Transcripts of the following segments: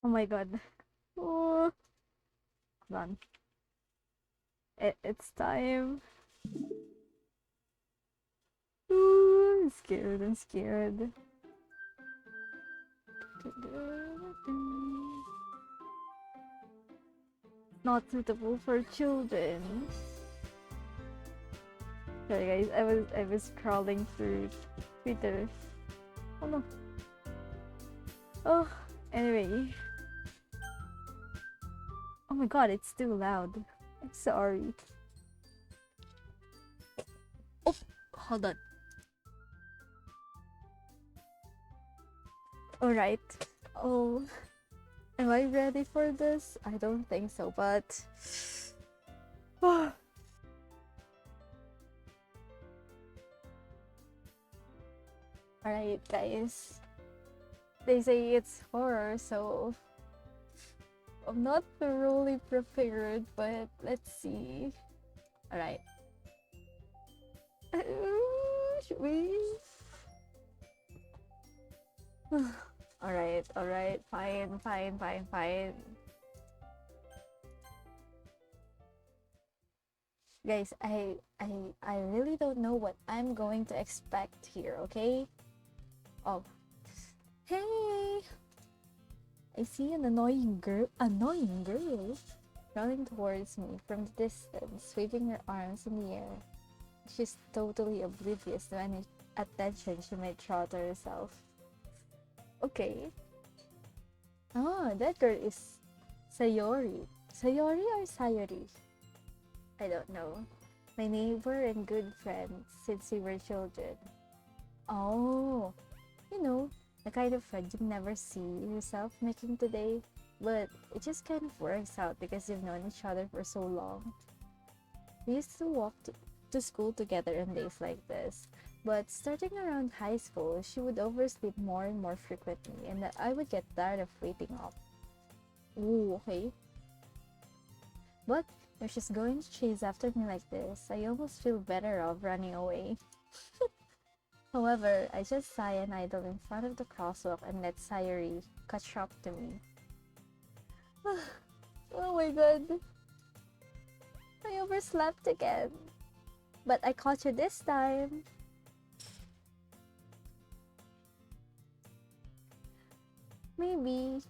Oh my god. Oh, hold on. It's time. Ooh, I'm scared. I'm scared. Not suitable for children. Sorry guys, I was scrolling through Twitter. Oh no. Oh, anyway. Oh my god, it's too loud. I'm sorry. Oh, hold on. Alright. Oh, am I ready for this? I don't think so, but... Alright, guys. They say it's horror, so... I'm not thoroughly prepared, but let's see. Alright. Should we? Alright, fine. Guys, I really don't know what I'm going to expect here, okay? Oh. Hey! I see an annoying girl running towards me from the distance, waving her arms in the air. She's totally oblivious to any attention she might draw to herself. Okay. Oh, that girl is Sayori. Sayori or Sayori? I don't know. My neighbor and good friend since we were children. Oh, you know, the kind of friend you never see yourself making today, but it just kind of works out because you've known each other for so long. We used to walk to school together on days like this, but starting around high school, she would oversleep more and more frequently, and I would get tired of waiting up. Ooh, okay. But if she's going to chase after me like this, I almost feel better off running away. However, I just sigh and idle in front of the crosswalk and let Sayuri catch up to me. Oh my god. I overslept again. But I caught you this time. Maybe.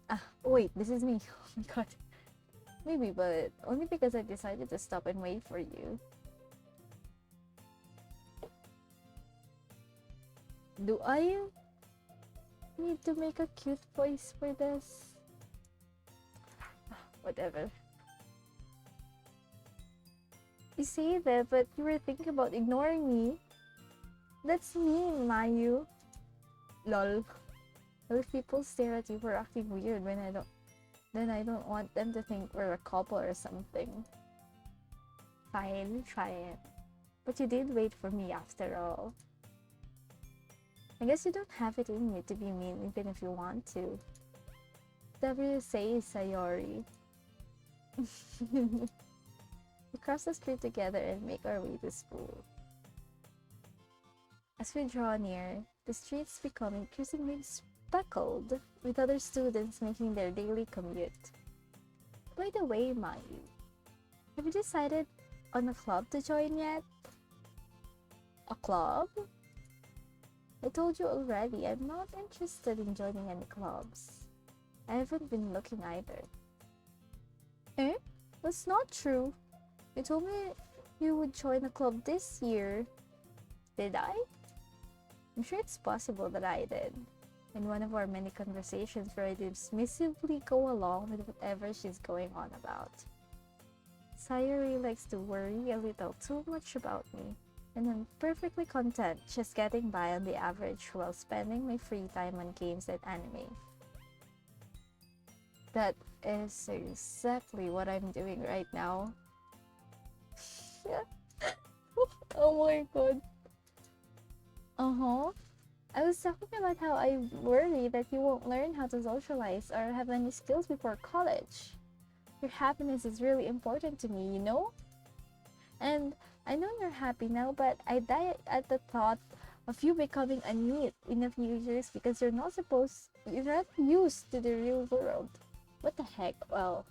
Ah, wait, this is me. Oh my god. Maybe, but only because I decided to stop and wait for you. Do I need to make a cute voice for this? Whatever. You say that, but you were thinking about ignoring me. That's mean, Mayu. Lol. Well, if people stare at you for acting weird then I don't want them to think we're a couple or something. Fine, try it. But you did wait for me after all. I guess you don't have it in you to be mean even if you want to. Whatever you say, Sayori. We cross the street together and make our way to school. As we draw near, the streets become increasingly speckled with other students making their daily commute. By the way, Mayu, have you decided on a club to join yet? A club? I told you already, I'm not interested in joining any clubs. I haven't been looking either. Eh? That's not true. You told me you would join a club this year. Did I? I'm sure it's possible that I did. In one of our many conversations where I dismissively go along with whatever she's going on about. Sayuri likes to worry a little too much about me, and I'm perfectly content just getting by on the average while spending my free time on games and anime. That is exactly what I'm doing right now. Oh my god. Uh-huh. I was talking about how I worry that you won't learn how to socialize or have any skills before college. Your happiness is really important to me, you know? And I know you're happy now, but I die at the thought of you becoming a NEET in a few years because you're not used to the real world. What the heck? Well,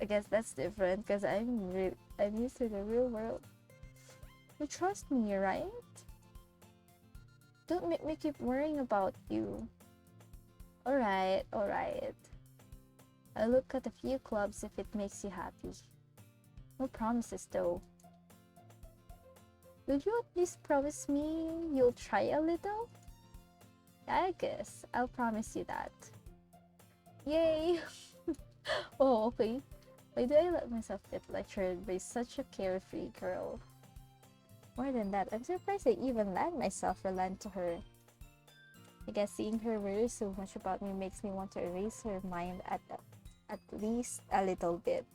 I guess that's different because I'm used to the real world. You trust me, right? Don't make me keep worrying about you. Alright, alright. I'll look at a few clubs if it makes you happy. No promises though. Will you at least promise me you'll try a little? I guess I'll promise you that. Yay! Oh, okay. Why do I let myself get lectured by such a carefree girl? More than that, I'm surprised I even let myself relent to her. I guess seeing her worry so much about me makes me want to erase her mind at least a little bit.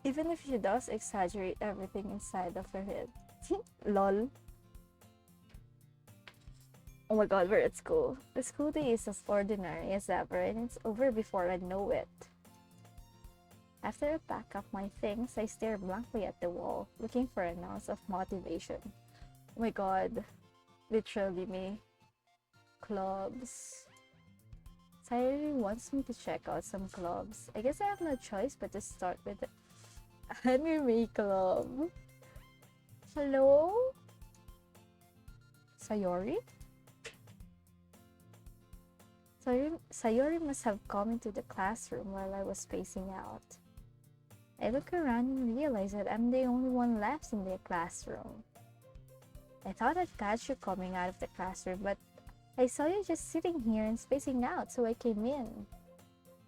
Even if she does exaggerate everything inside of her head. Lol. Oh my god, we're at school. The school day is as ordinary as ever and it's over before I know it. After I pack up my things, I stare blankly at the wall, looking for an ounce of motivation. Oh my god. Literally me. Clubs. Sayuri wants me to check out some clubs. I guess I have no choice but to start with the anime club. Hello? Sayori? Sayori must have come into the classroom while I was spacing out. I look around and realize that I'm the only one left in the classroom. I thought I'd catch you coming out of the classroom, but I saw you just sitting here and spacing out, so I came in.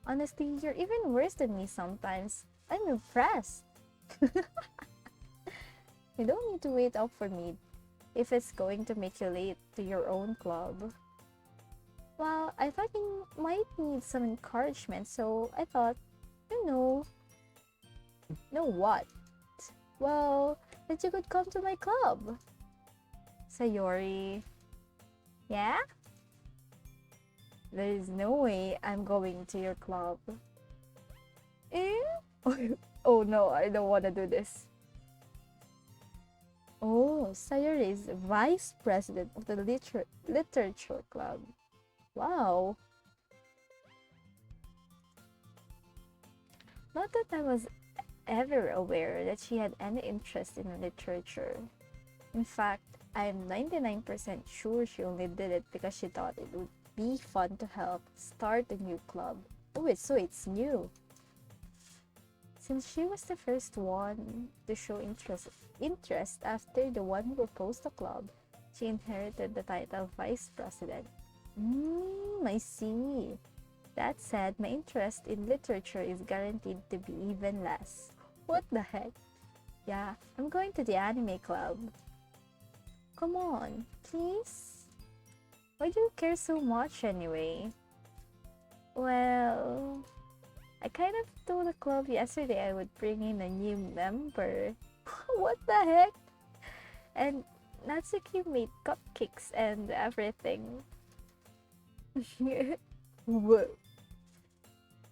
Honestly, you're even worse than me sometimes. I'm impressed. You don't need to wait up for me if it's going to make you late to your own club. Well, I thought you might need some encouragement, so I thought, you know what? Well, that you could come to my club. Sayori. Yeah? There is no way I'm going to your club. Eh? Oh no, I don't want to do this. Oh, Sayori is vice president of the literature club. Wow. Not that I was ever aware that she had any interest in literature. In fact, I'm 99% sure she only did it because she thought it would be fun to help start a new club. Oh, so it's new. Since she was the first one to show interest after the one who proposed the club, she inherited the title vice president. I see. That said, my interest in literature is guaranteed to be even less. What the heck? Yeah, I'm going to the anime club. Come on, please? Why do you care so much anyway? Well, I kind of told the club yesterday I would bring in a new member. What the heck? And Natsuki made cupcakes and everything. Whoa.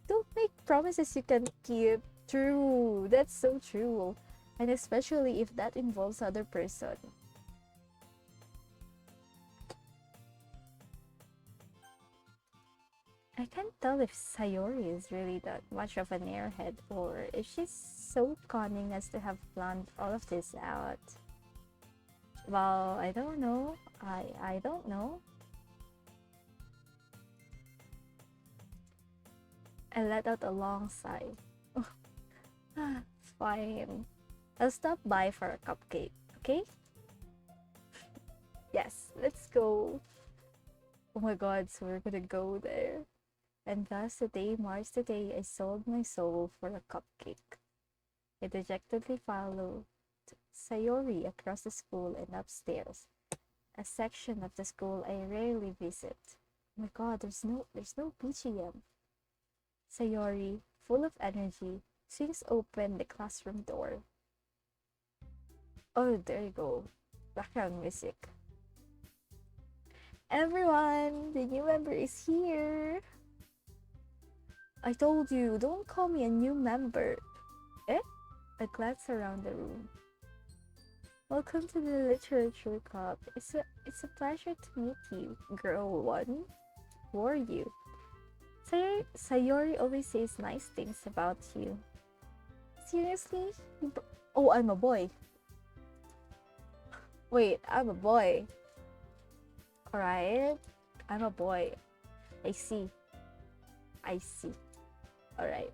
Don't make promises you can keep. True, that's so true. And especially if that involves other person. I can't tell if Sayori is really that much of an airhead or if she's so cunning as to have planned all of this out. Well, I don't know. I don't know. I let out a long sigh. Fine. I'll stop by for a cupcake, okay? Yes, let's go. Oh my god, so we're gonna go there. And thus the day marks the day I sold my soul for a cupcake. I dejectedly followed Sayori across the school and upstairs, a section of the school I rarely visit. Oh my god, there's no BGM. Sayori, full of energy, swings open the classroom door. Oh, there you go. Background music. Everyone, the new member is here. I told you, don't call me a new member. Eh? I glance around the room. Welcome to the Literature Club. It's a pleasure to meet you, girl one. Who are you? Sayori always says nice things about you. Seriously? Oh, I'm a boy. Wait, I'm a boy. Alright. I'm a boy. I see. I see. Alright.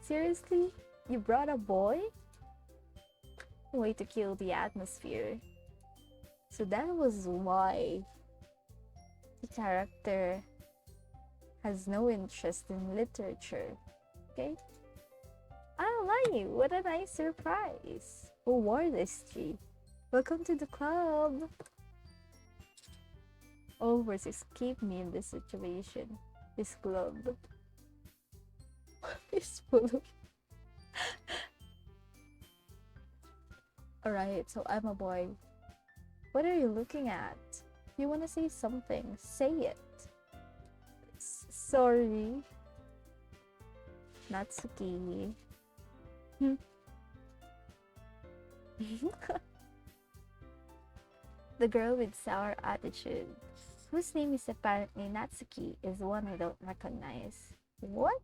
Seriously? You brought a boy? Way to kill the atmosphere. So that was why the character has no interest in literature. Okay? Oh, Mayu, what a nice surprise. Who wore this tree? Welcome to the club. All words escape me in this situation. This club is full of... Alright, so I'm a boy. What are you looking at? If you wanna say something, say it. Sorry. Natsuki. The girl with sour attitude, whose name is apparently Natsuki, is one I don't recognize. What?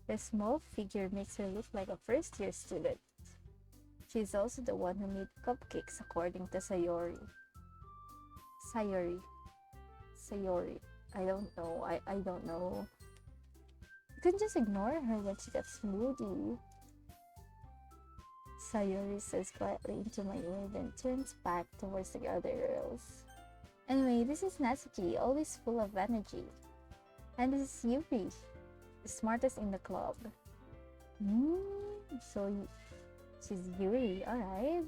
The small figure makes her look like a first-year student. She's also the one who made cupcakes, according to Sayori. Sayori. I don't know. I don't know. You can just ignore her when she gets moody. Sayori says quietly into my ear, then turns back towards the other girls. Anyway, this is Natsuki, always full of energy. And this is Yuri, the smartest in the club. So she's Yuri, alright.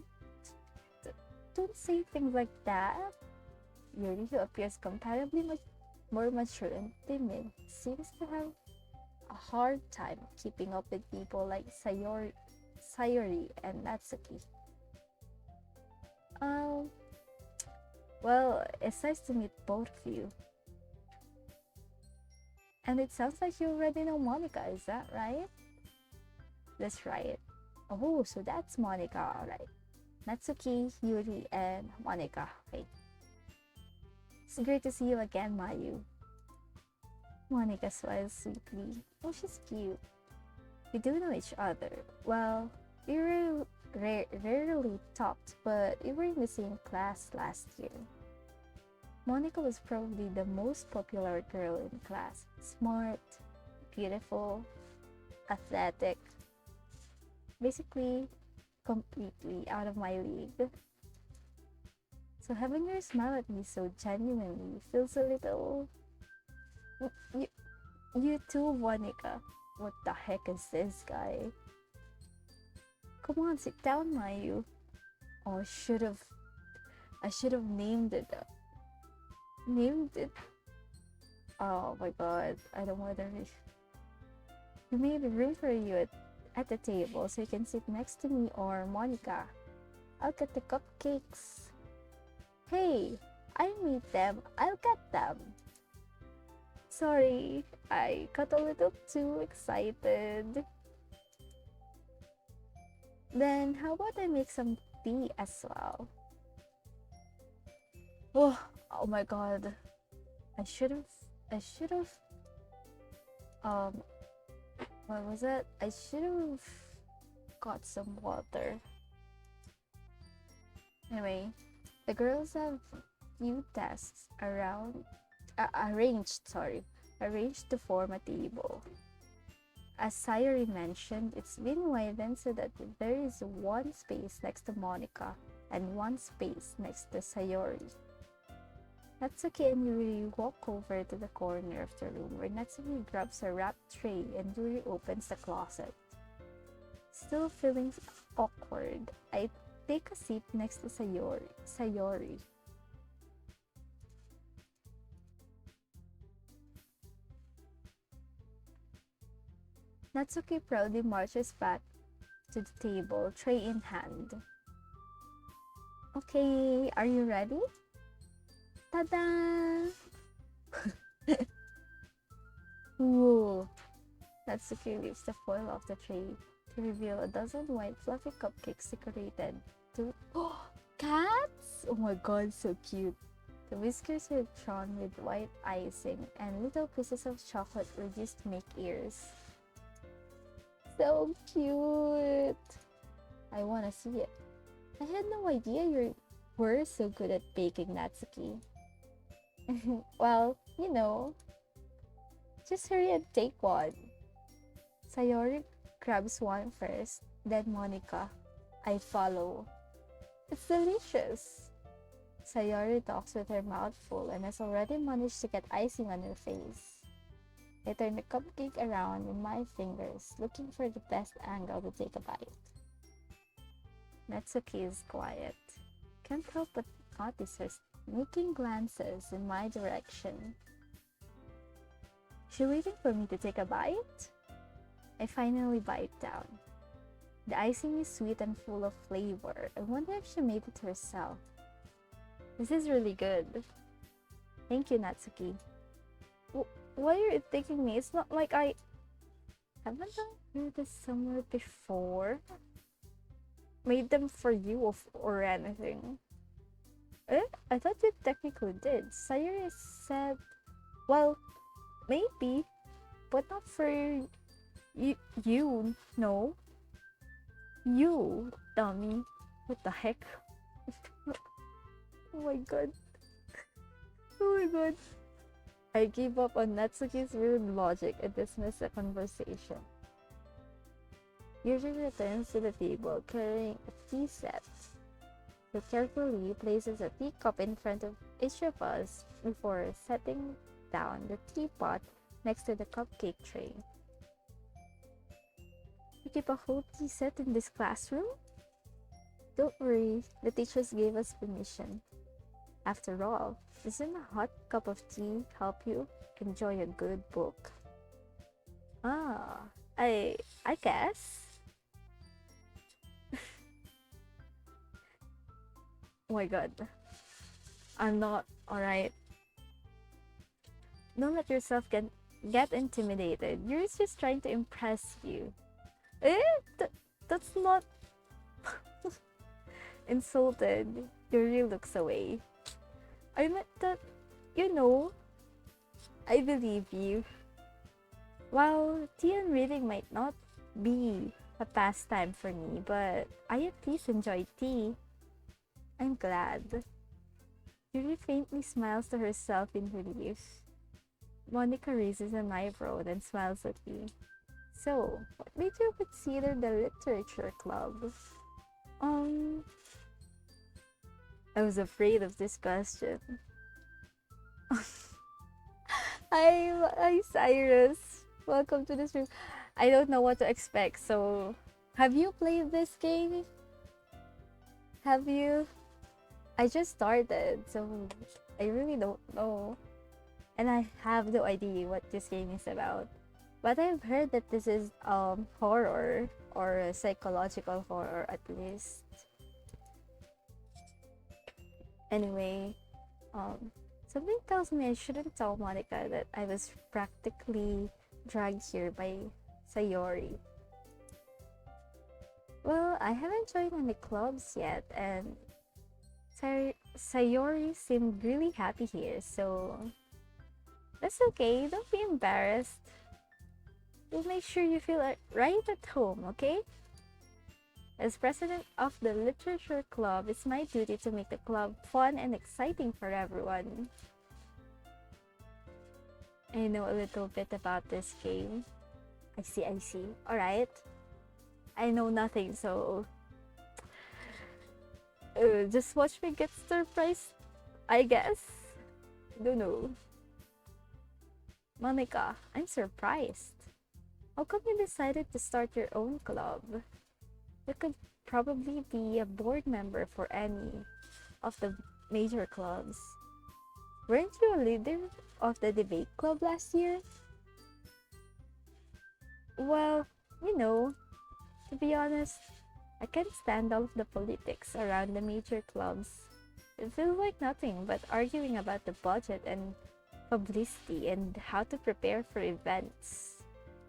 Don't say things like that. Yuri, who appears comparatively more mature and timid, seems to have a hard time keeping up with people like Sayori and Natsuki. Well, it's nice to meet both of you. And it sounds like you already know Monica, is that right? That's right. Oh, so that's Monica, alright. Natsuki, Yuri, and Monica. Okay. It's great to see you again, Mayu. Monica smiles sweetly. Oh, she's cute. We do know each other. Well, we rarely talked, but we were in the same class last year. Monica was probably the most popular girl in class. Smart, beautiful, athletic. Basically, completely out of my league. So having her smile at me so genuinely feels a little... You too, Monica. What the heck is this guy? Come on, sit down, Mayu. Oh, I should have named it. Named it. Oh my god, I don't want to. We made room for you at the table so you can sit next to me or Monica. I'll get the cupcakes. Hey, I made them. I'll get them. Sorry, I got a little too excited. Then how about I make some tea as well? Oh my god. I should have what was it? I should have got some water. Anyway, the girls have few desks arranged to form a table. As Sayori mentioned, it's been widened so that there is one space next to Monica and one space next to Sayori. Natsuki and Yuri walk over to the corner of the room where Natsuki grabs a wrapped tray and Yuri opens the closet. Still feeling awkward, I take a seat next to Sayori. Natsuki proudly marches back to the table, tray in hand. Okay, are you ready? Ta-da! Whoa! Natsuki lifts the foil off the tray to reveal a dozen white fluffy cupcakes decorated to Cats? Oh my god, so cute. The whiskers are drawn with white icing, and little pieces of chocolate were used to make ears. So cute! I wanna see it. I had no idea you were so good at baking, Natsuki. Well, just hurry and take one. Sayori grabs one first, then Monica. I follow. It's delicious. Sayori talks with her mouth full and has already managed to get icing on her face. I turn the cupcake around in my fingers, looking for the best angle to take a bite. Natsuki is quiet. Can't help but notice her sneaking glances in my direction. She waiting for me to take a bite? I finally bite down. The icing is sweet and full of flavor. I wonder if she made it herself. This is really good. Thank you, Natsuki. Why are you taking me? It's not like haven't I heard this somewhere before? Made them for you or anything. I thought you technically did. Sayuri said, well, maybe, but not for you, no. You, dummy. What the heck? Oh my god. Oh my god. I gave up on Natsuki's weird logic and dismissed the conversation. Yuri returns to the table carrying a tea set. He carefully places a teacup in front of each of us before setting down the teapot next to the cupcake tray. You keep a whole tea set in this classroom? Don't worry, the teachers gave us permission. After all, doesn't a hot cup of tea help you enjoy a good book? Ah, I guess. Oh my god. I'm not alright. Don't let yourself get intimidated. You're just trying to impress you. That's not insulted. Yuri looks away. I meant that, I believe you. While tea and reading might not be a pastime for me, but I at least enjoy tea. I'm glad. Yuri faintly smiles to herself in relief. Monica raises an eyebrow, then smiles at me. So, what made you consider the literature club? I was afraid of this question. Hi, Cyrus. Welcome to this room. I don't know what to expect, so have you played this game? Have you? I just started, so I really don't know. And I have no idea what this game is about. But I've heard that this is horror or a psychological horror at least. Anyway, something tells me I shouldn't tell Monica that I was practically dragged here by Sayori. Well, I haven't joined any clubs yet, and Sayori seemed really happy here, so that's okay. Don't be embarrassed. We'll make sure you feel right at home, okay? As president of the literature club, it's my duty to make the club fun and exciting for everyone. I know a little bit about this game. I see. Alright. I know nothing, so just watch me get surprised, I guess. Don't know. Monica, I'm surprised. How come you decided to start your own club? You could probably be a board member for any of the major clubs. Weren't you a leader of the debate club last year? Well, to be honest, I can't stand all of the politics around the major clubs. It feels like nothing but arguing about the budget and publicity and how to prepare for events.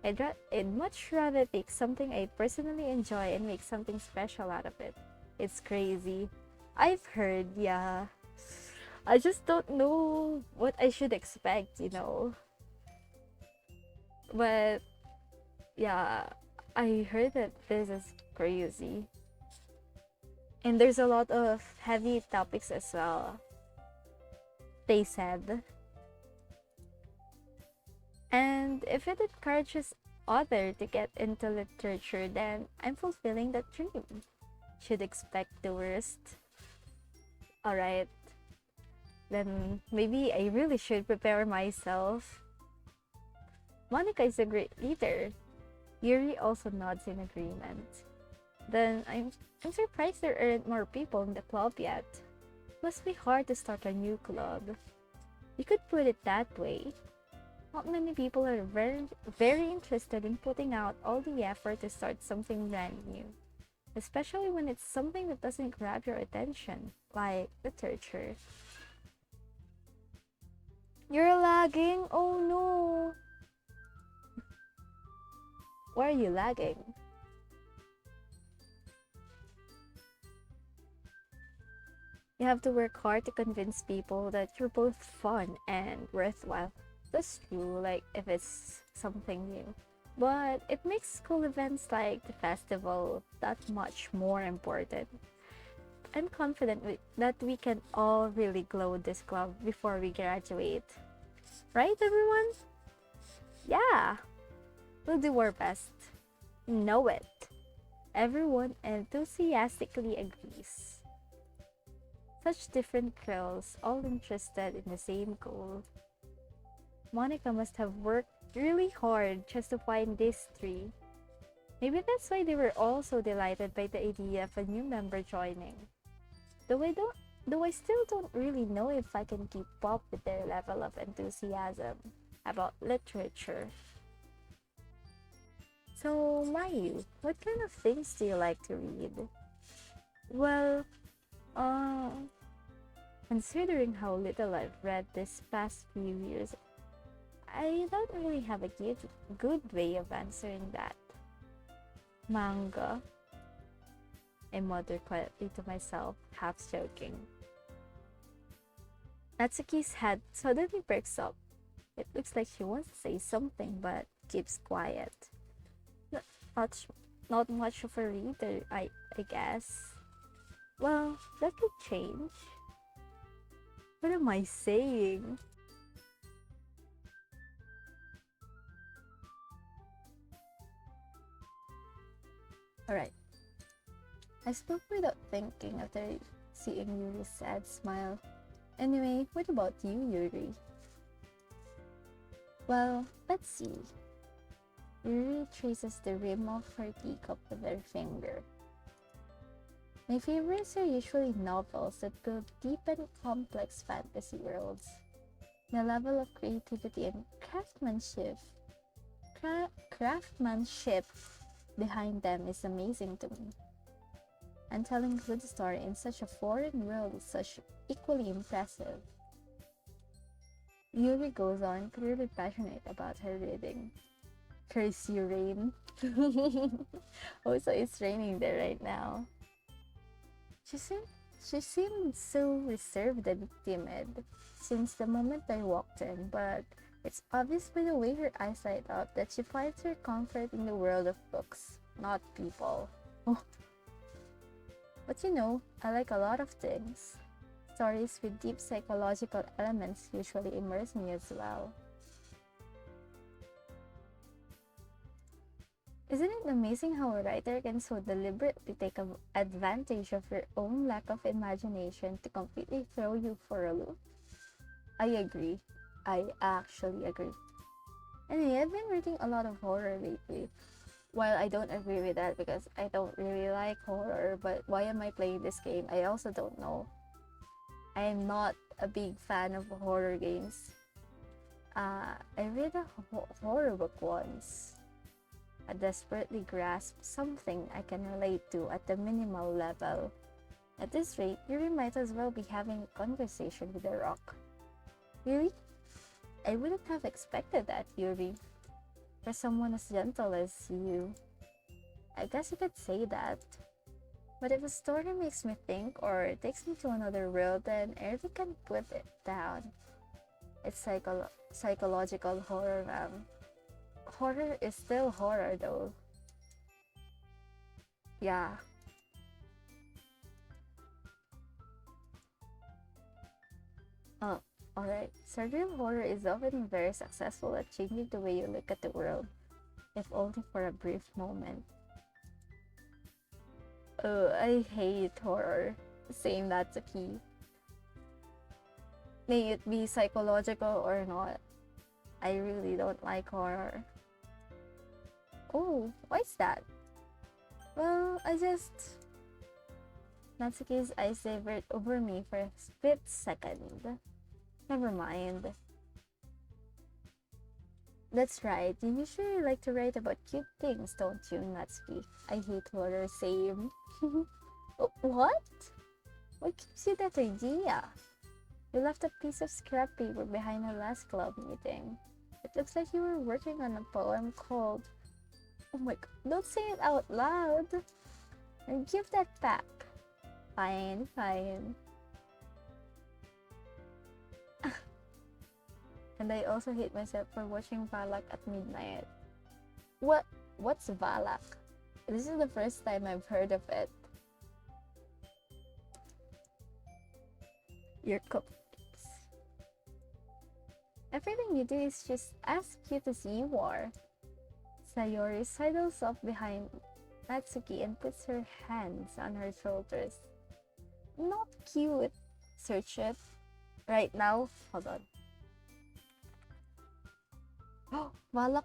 I'd much rather pick something I personally enjoy and make something special out of it. It's crazy. I've heard, yeah. I just don't know what I should expect. But yeah, I heard that this is crazy. And there's a lot of heavy topics as well, they said. And if it encourages other to get into literature, then I'm fulfilling that dream. Should expect the worst. Alright, then maybe I really should prepare myself. Monica is a great leader. Yuri also nods in agreement. Then I'm surprised there aren't more people in the club yet. Must be hard to start a new club. You could put it that way. Not many people are very interested in putting out all the effort to start something brand new, especially when it's something that doesn't grab your attention, like literature. You're lagging? Oh no! Why are you lagging? You have to work hard to convince people that you're both fun and worthwhile. That's true, like if it's something new. But it makes school events like the festival that much more important. I'm confident that we can all really glow this club before we graduate. Right, everyone? Yeah, we'll do our best. Know it. Everyone enthusiastically agrees. Such different girls, all interested in the same goal. Monica must have worked really hard just to find these three. Maybe that's why they were all so delighted by the idea of a new member joining. Though I don't though I still don't really know if I can keep up with their level of enthusiasm about literature. So, Mayu, what kind of things do you like to read? Well, uh, considering how little I've read this past few years, I don't really have a good way of answering that. Manga, I muttered quietly to myself, half joking. Natsuki's head suddenly perks up. It looks like she wants to say something but keeps quiet. Not much, not much of a reader, I guess. Well, that could change. What am I saying? Alright. I spoke without thinking after seeing Yuri's sad smile. Anyway, what about you, Yuri? Well, let's see. Yuri traces the rim of her teacup with her finger. My favorites are usually novels that build deep and complex fantasy worlds. The level of creativity and craftsmanship behind them is amazing to me. And telling a good story in such a foreign world is such equally impressive. Yuri goes on, clearly passionate about her reading. Curse you, rain. Oh, so it's raining there right now. She seemed, she seemed so reserved and timid since the moment I walked in, but it's obvious by the way her eyes light up that she finds her comfort in the world of books, not people. Oh, but I like a lot of things. Stories with deep psychological elements usually immerse me as well. Isn't it amazing how a writer can so deliberately take advantage of your own lack of imagination to completely throw you for a loop? I agree. I actually agree. Anyway, I've been reading a lot of horror lately. While I don't agree with that because I don't really like horror, but why am I playing this game? I also don't know. I am not a big fan of horror games. I read a horror book once. I desperately grasp something I can relate to at the minimal level. At this rate, you might as well be having a conversation with a rock. Really? I wouldn't have expected that, Yuri. For someone as gentle as you. I guess you could say that. But if a story makes me think or takes me to another world, then I really can't put it down. It's psychological horror, ma'am. Horror is still horror, though. Yeah. Oh, alright. Surreal horror is often very successful at changing the way you look at the world, if only for a brief moment. Oh, I hate horror. Same, that's a key. May it be psychological or not. I really don't like horror. Oh, why's that? Well, Natsuki's eyes wavered over me for a split second. Never mind. That's right, you usually like to write about cute things, don't you, Natsuki? I hate horror, same. Oh, what? What gives you that idea? You left a piece of scrap paper behind our last club meeting. It looks like you were working on a poem called... Oh my god, don't say it out loud! And give that back. Fine, fine. And I also hate myself for watching Valak at midnight. What's Valak? This is the first time I've heard of it. Your cupcakes. Everything you do is just as cute as you are. Sayori sidles up behind Natsuki and puts her hands on her shoulders. Not cute. Search it. Right now. Hold on. Oh, Valak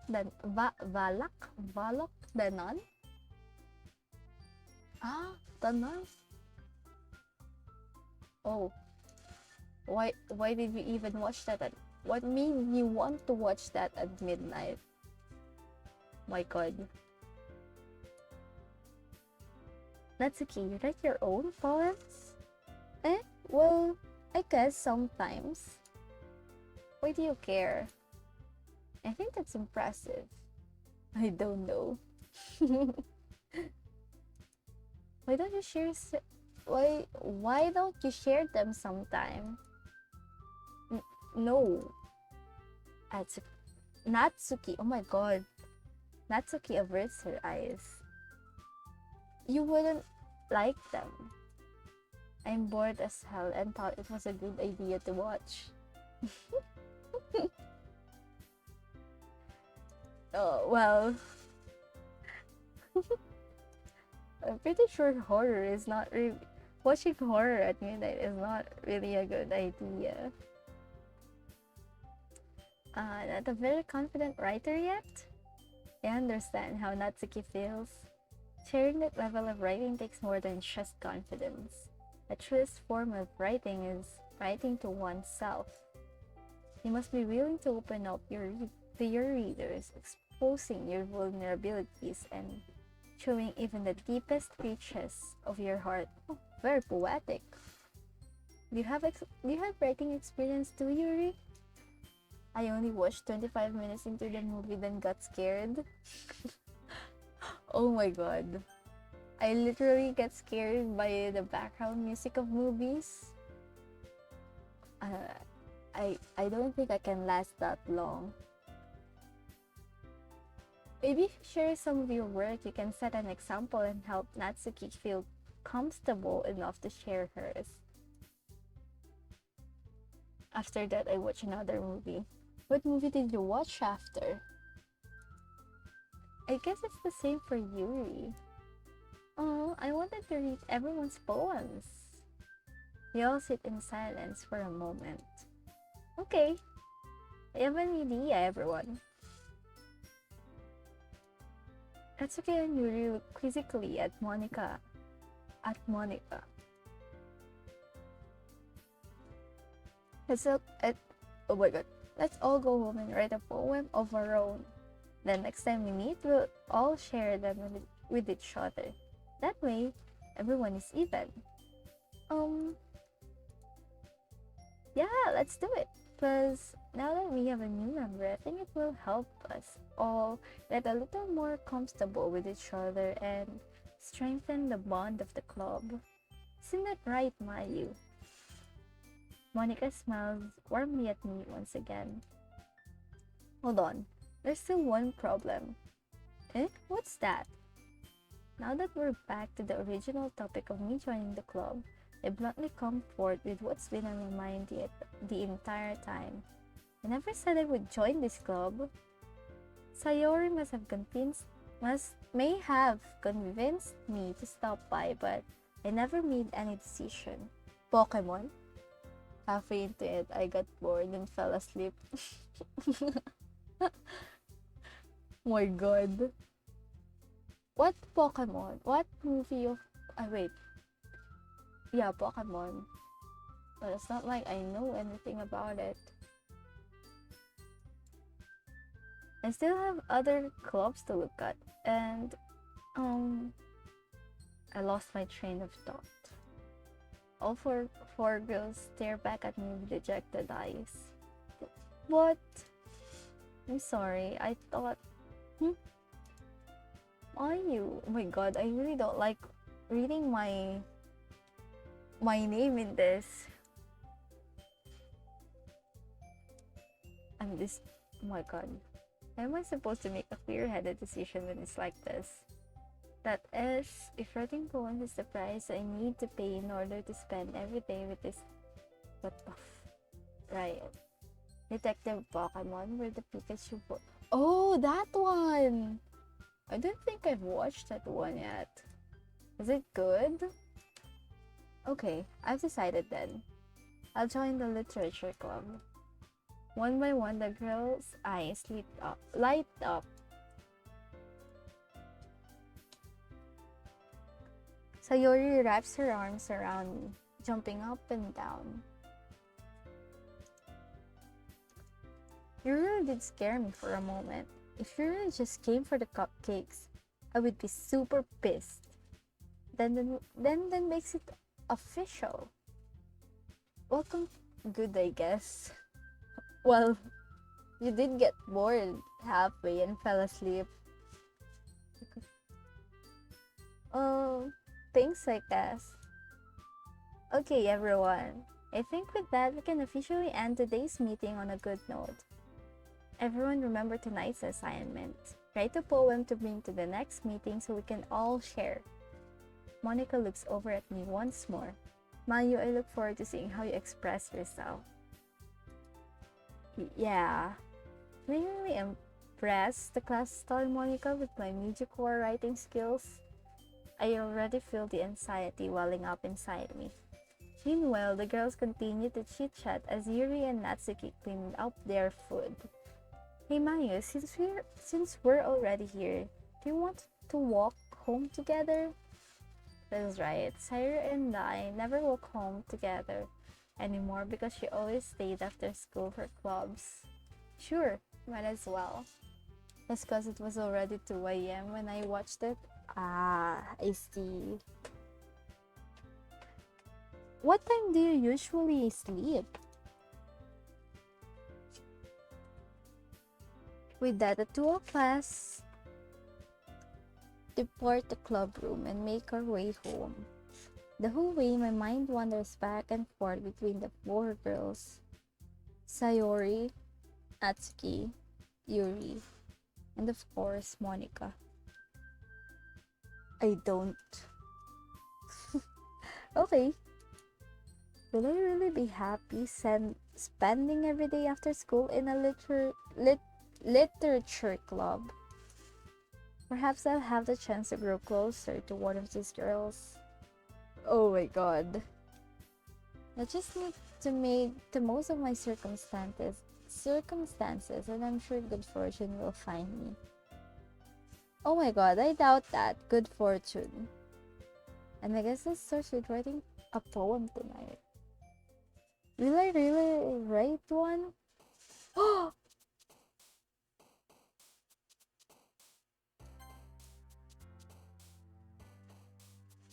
Danon? Ah, Danon? Oh, why did you even watch that what made you want to watch that at midnight? My god. Natsuki, you write your own poems? Well, I guess sometimes. Why do you care? I think that's impressive. I don't know. Why don't you share why don't you share them sometime? No. Natsuki, oh my god. Natsuki averts her eyes. You wouldn't like them. I'm bored as hell and thought it was a good idea to watch. Oh, well. I'm pretty sure horror is not really... Watching horror at midnight is not really a good idea. Not a very confident writer yet? I understand how Natsuki feels. Sharing that level of writing takes more than just confidence. The truest form of writing is writing to oneself. You must be willing to open up to your readers, exposing your vulnerabilities and showing even the deepest reaches of your heart. Oh, very poetic. Do you have writing experience too, Yuri? I only watched 25 minutes into the movie then got scared. Oh my god. I literally get scared by the background music of movies. I don't think I can last that long. Maybe if you share some of your work, you can set an example and help Natsuki feel comfortable enough to share hers. After that, I watched another movie. What movie did you watch after? I guess it's the same for Yuri. Oh, I wanted to read everyone's poems. We all sit in silence for a moment. Okay, I have an idea, everyone. Natsuki and Yuri look quizzically at Monica. Oh my god. Let's all go home and write a poem of our own. Then next time we meet, we'll all share them with each other. That way, everyone is even. Yeah, let's do it. Plus, now that we have a new member, I think it will help us all get a little more comfortable with each other and strengthen the bond of the club. Isn't that right, Mayu? Monica smiles warmly at me once again. Hold on, there's still one problem. Eh? What's that? Now that we're back to the original topic of me joining the club, I bluntly come forth with what's been on my mind the entire time. I never said I would join this club. Sayori may have convinced me to stop by, but I never made any decision. Pokemon? Halfway into it, I got bored and fell asleep. My god. What Pokemon? What movie of... wait. Yeah, Pokemon. But it's not like I know anything about it. I still have other clubs to look at, and I lost my train of thought. All four girls stare back at me with dejected eyes. What? I'm sorry, I thought... Are you? Oh my god, I really don't like reading my name in this. Oh my god. How am I supposed to make a clear-headed decision when it's like this? That is, if writing poems is the price I need to pay in order to spend every day with this... What the Right. Detective Pokemon, where the Pikachu... Oh, that one! I don't think I've watched that one yet. Is it good? Okay, I've decided then. I'll join the literature club. One by one, the girls' eyes light up. Sayori wraps her arms around me, jumping up and down. You really did scare me for a moment. If you really just came for the cupcakes, I would be super pissed. Then makes it official. Welcome, good, I guess. Well, you did get bored halfway and fell asleep. Thanks, I guess. Okay, everyone. I think with that, we can officially end today's meeting on a good note. Everyone remember tonight's assignment. Write a poem to bring to the next meeting so we can all share. Monica looks over at me once more. Mayu, I look forward to seeing how you express yourself. Yeah. Can I really impress the class star Monica with my mediocre writing skills? I already feel the anxiety welling up inside me. Meanwhile, the girls continue to chit-chat as Yuri and Natsuki cleaned up their food. Hey Mayu, since we're already here, do you want to walk home together? That's right, Syra and I never walk home together anymore because she always stayed after school for clubs. Sure, might as well. Just cause it was already 2 a.m. when I watched it. Ah, I see. What time do you usually sleep? With that, the two of us depart the club room and make our way home. The whole way, my mind wanders back and forth between the four girls: Sayori, Atsuki, Yuri, and of course, Monica. I don't. Okay. Will I really be happy spending every day after school in a literature club? Perhaps I'll have the chance to grow closer to one of these girls. Oh my god. I just need to make the most of my circumstances, and I'm sure good fortune will find me. Oh my god, I doubt that. Good fortune. And I guess let's start with writing a poem tonight. Will I really write one?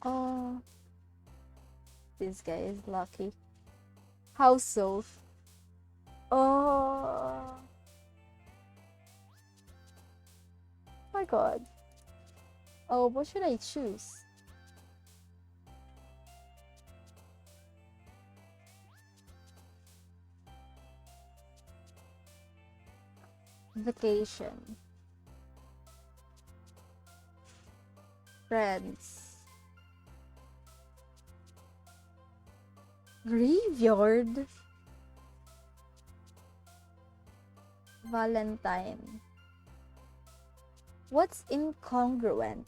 Oh, this guy is lucky. How so? Oh my god. Oh, what should I choose? Vacation. Friends. Graveyard. Valentine. What's incongruent?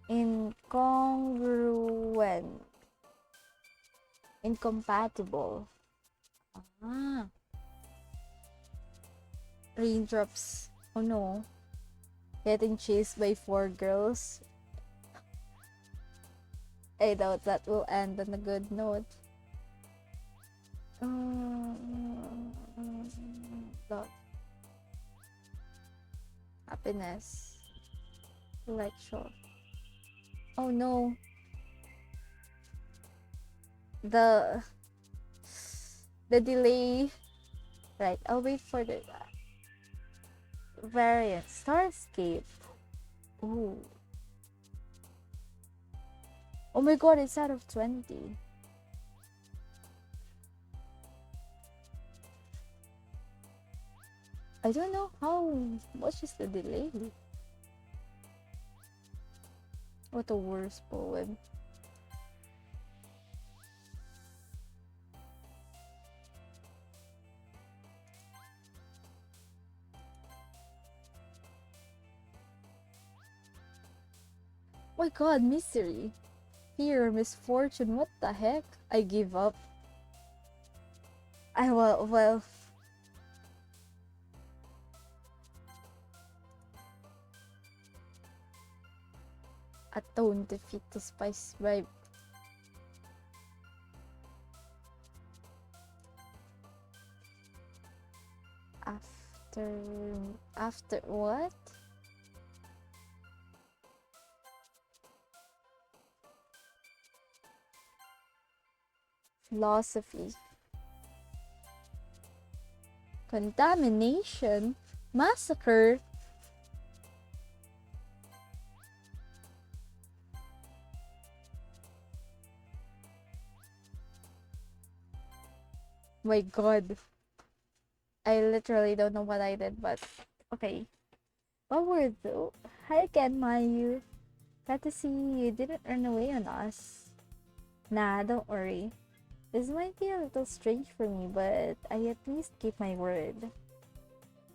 Incongruent. Incompatible. Ah. Raindrops. Oh no. Getting chased by 4 girls. I doubt that will end on a good note. Dot. Happiness. Lecture. Oh no. The delay. Right, I'll wait for the variant. Starscape. Ooh. Oh my god, it's out of 20. I don't know how much is the delay. What a worst poem. My god, misery. Fear, misfortune, what the heck? I give up. Well. Atone, defeat the spice vibe. After what? Philosophy. Contamination. Massacre. My god. I literally don't know what I did, but okay. What were those? Hi again, Mayu. Glad to see you didn't run away on us. Nah, don't worry. This might be a little strange for me, but I at least keep my word.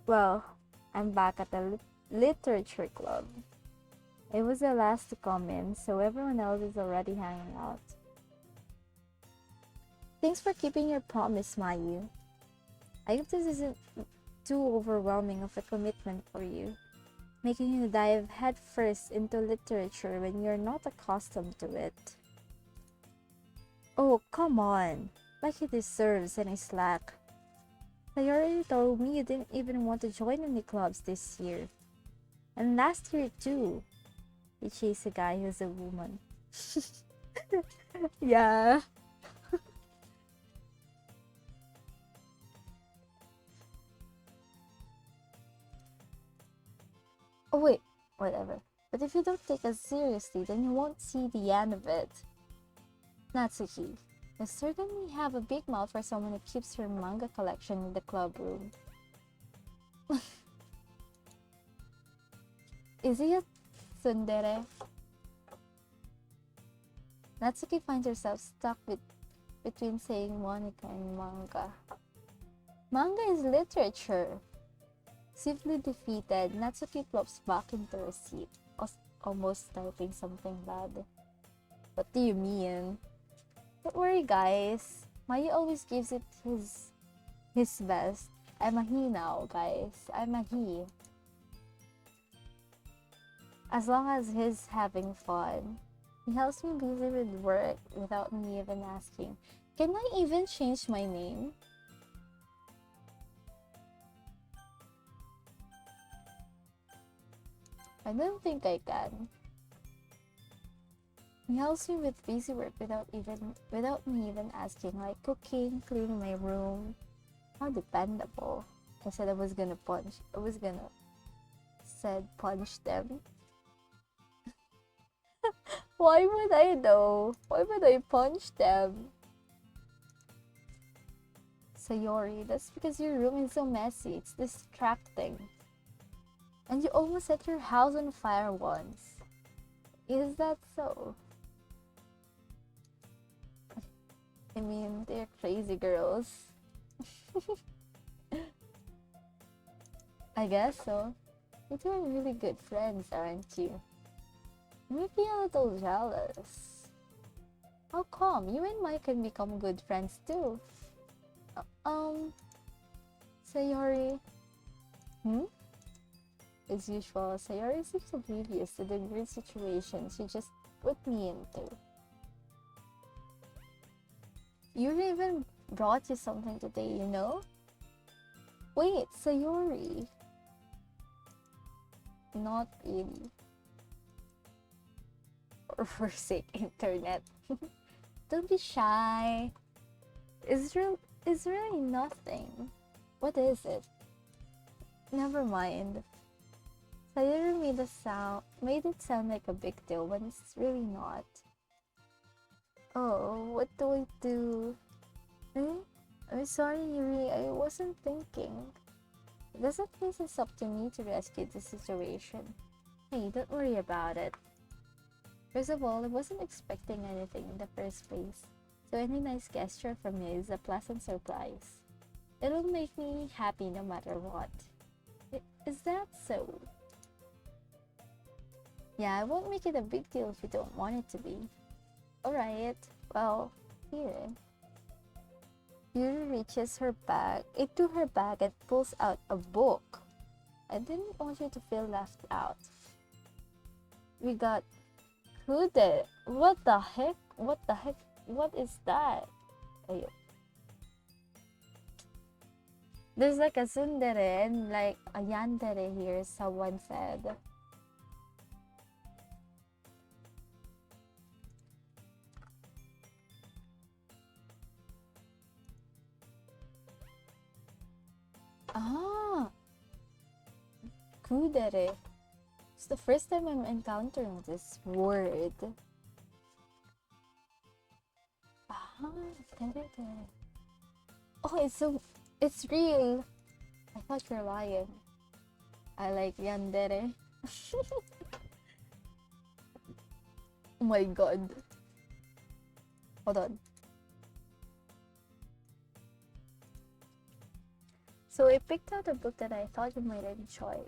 Well, I'm back at the literature club. I was the last to come in, so everyone else is already hanging out. Thanks for keeping your promise, Mayu. I hope this isn't too overwhelming of a commitment for you, making you dive headfirst into literature when you're not accustomed to it. Oh, come on! Like he deserves any slack. You already told me you didn't even want to join any clubs this year. And last year too. You chased a guy who's a woman. Yeah. Oh wait, whatever. But if you don't take us seriously, then you won't see the end of it. Natsuki, you certainly have a big mouth for someone who keeps her manga collection in the club room. Is he a tsundere? Natsuki finds herself stuck between saying Monica and manga. Manga is literature. Swiftly defeated, Natsuki plops back into her seat, almost typing something bad. What do you mean? Don't worry, guys. Mayu always gives it his best. I'm a he now, guys. I'm a he. As long as he's having fun. He helps me busy with work without me even asking. Can I even change my name? I don't think I can. He helps me with busy work without me even asking, like cooking, cleaning my room. How dependable. I said I was gonna punch them. Why would I though? Why would I punch them? Sayori, that's because your room is so messy. It's distracting. And you almost set your house on fire once. Is that so? I mean, they're crazy girls. I guess so. You two are really good friends, aren't you? Maybe a little jealous. How come? You and Mike can become good friends too. Sayori. As usual, Sayori seems oblivious to the weird situation she just put me into. Yuri even brought you something today, you know? Wait, Sayori. Not really. For forsake internet. Don't be shy. It's really nothing. What is it? Never mind. Sayori made it sound like a big deal when it's really not. Oh, what do I do? I'm sorry, Yuri, I wasn't thinking. This at least it's up to me to rescue the situation. Hey, don't worry about it. First of all, I wasn't expecting anything in the first place, so any nice gesture from you is a pleasant surprise. It'll make me happy no matter what. Is that so? Yeah, I won't make it a big deal if you don't want it to be. Alright, well, here. Yuri reaches into her bag and pulls out a book. I didn't want you to feel left out. We got Kude. What the heck? What is that? Ayun. There's like a tsundere and like a yandere here, someone said. Ah, kudere. It's the first time I'm encountering this word. Ah, dere. Oh, it's real. I thought you're lying. I like yandere. Oh my god. Hold on. So I picked out a book that I thought you might enjoy.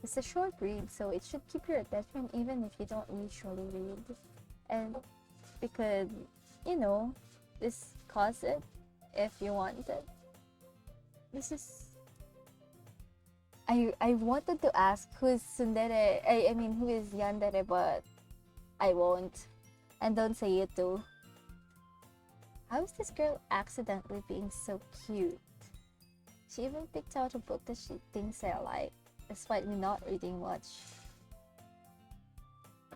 It's a short read, so it should keep your attention even if you don't usually read. And we could, discuss it if you wanted. This is... I wanted to ask who's tsundere, I mean who is yandere, but I won't. And don't say it too. How is this girl accidentally being so cute? She even picked out a book that she thinks I like, despite me not reading much.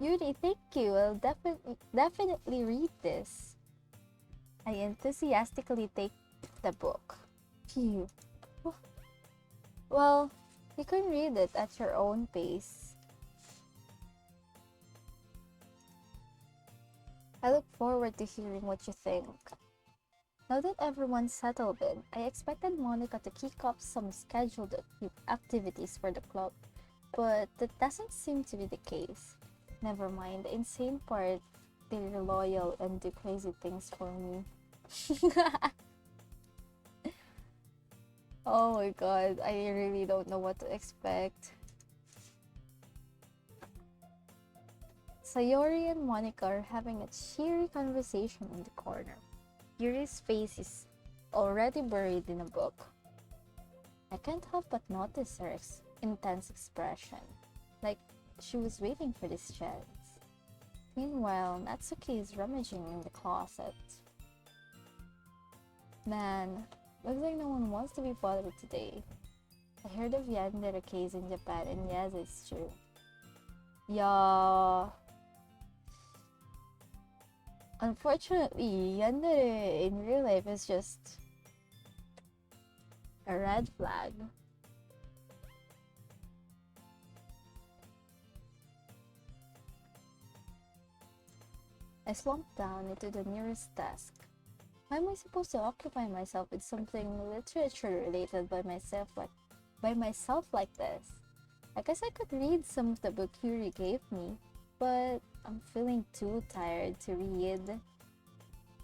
Yuri, thank you. I'll definitely read this. I enthusiastically take the book. Phew. Well, you can read it at your own pace. I look forward to hearing what you think. Now that everyone's settled in, I expected Monica to kick off some scheduled activities for the club, but that doesn't seem to be the case. Never mind, the insane part, they're loyal and do crazy things for me. Oh my god, I really don't know what to expect. Sayori and Monica are having a cheery conversation in the corner. Yuri's face is already buried in a book. I can't help but notice her intense expression, like she was waiting for this chance. Meanwhile, Natsuki is rummaging in the closet. Man, looks like no one wants to be bothered today. I heard of yandere case in Japan, and yes, it's true. Yeah. Unfortunately, yandere in real life is just a red flag. I slumped down into the nearest desk. How am I supposed to occupy myself with something literature related by myself like this? I guess I could read some of the book Yuri gave me, but I'm feeling too tired to read.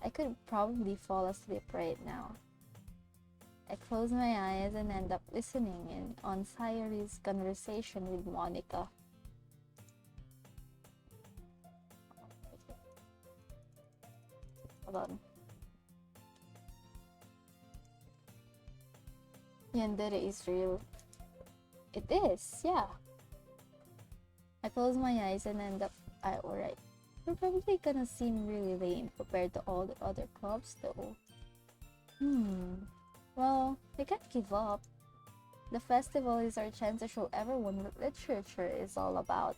I could probably fall asleep right now. I close my eyes and end up listening in on Sayori's conversation with Monica. Hold on. Yandere is real. It is, yeah. I close my eyes and end up. Alright. We're probably gonna seem really lame compared to all the other clubs though. Well, we can't give up. The festival is our chance to show everyone what literature is all about.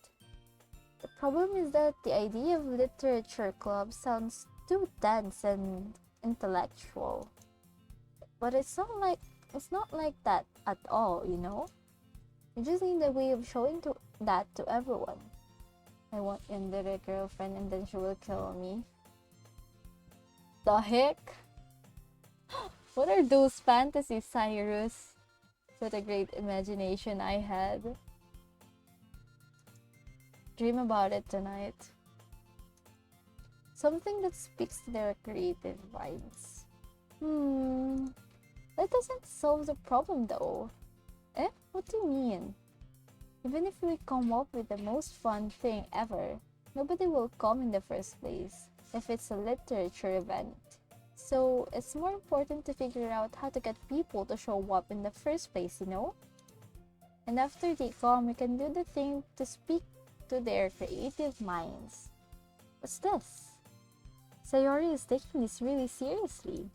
The problem is that the idea of literature club sounds too dense and intellectual. But it's not like that at all, you know? You just need a way of showing that to everyone. I want Yandere girlfriend and then she will kill me. The heck? What are those fantasies, Cyrus? What a great imagination I had. Dream about it tonight. Something that speaks to their creative minds. That doesn't solve the problem though. Eh? What do you mean? Even if we come up with the most fun thing ever, nobody will come in the first place if it's a literature event. So it's more important to figure out how to get people to show up in the first place, you know? And after they come, we can do the thing to speak to their creative minds. What's this? Sayori is taking this really seriously.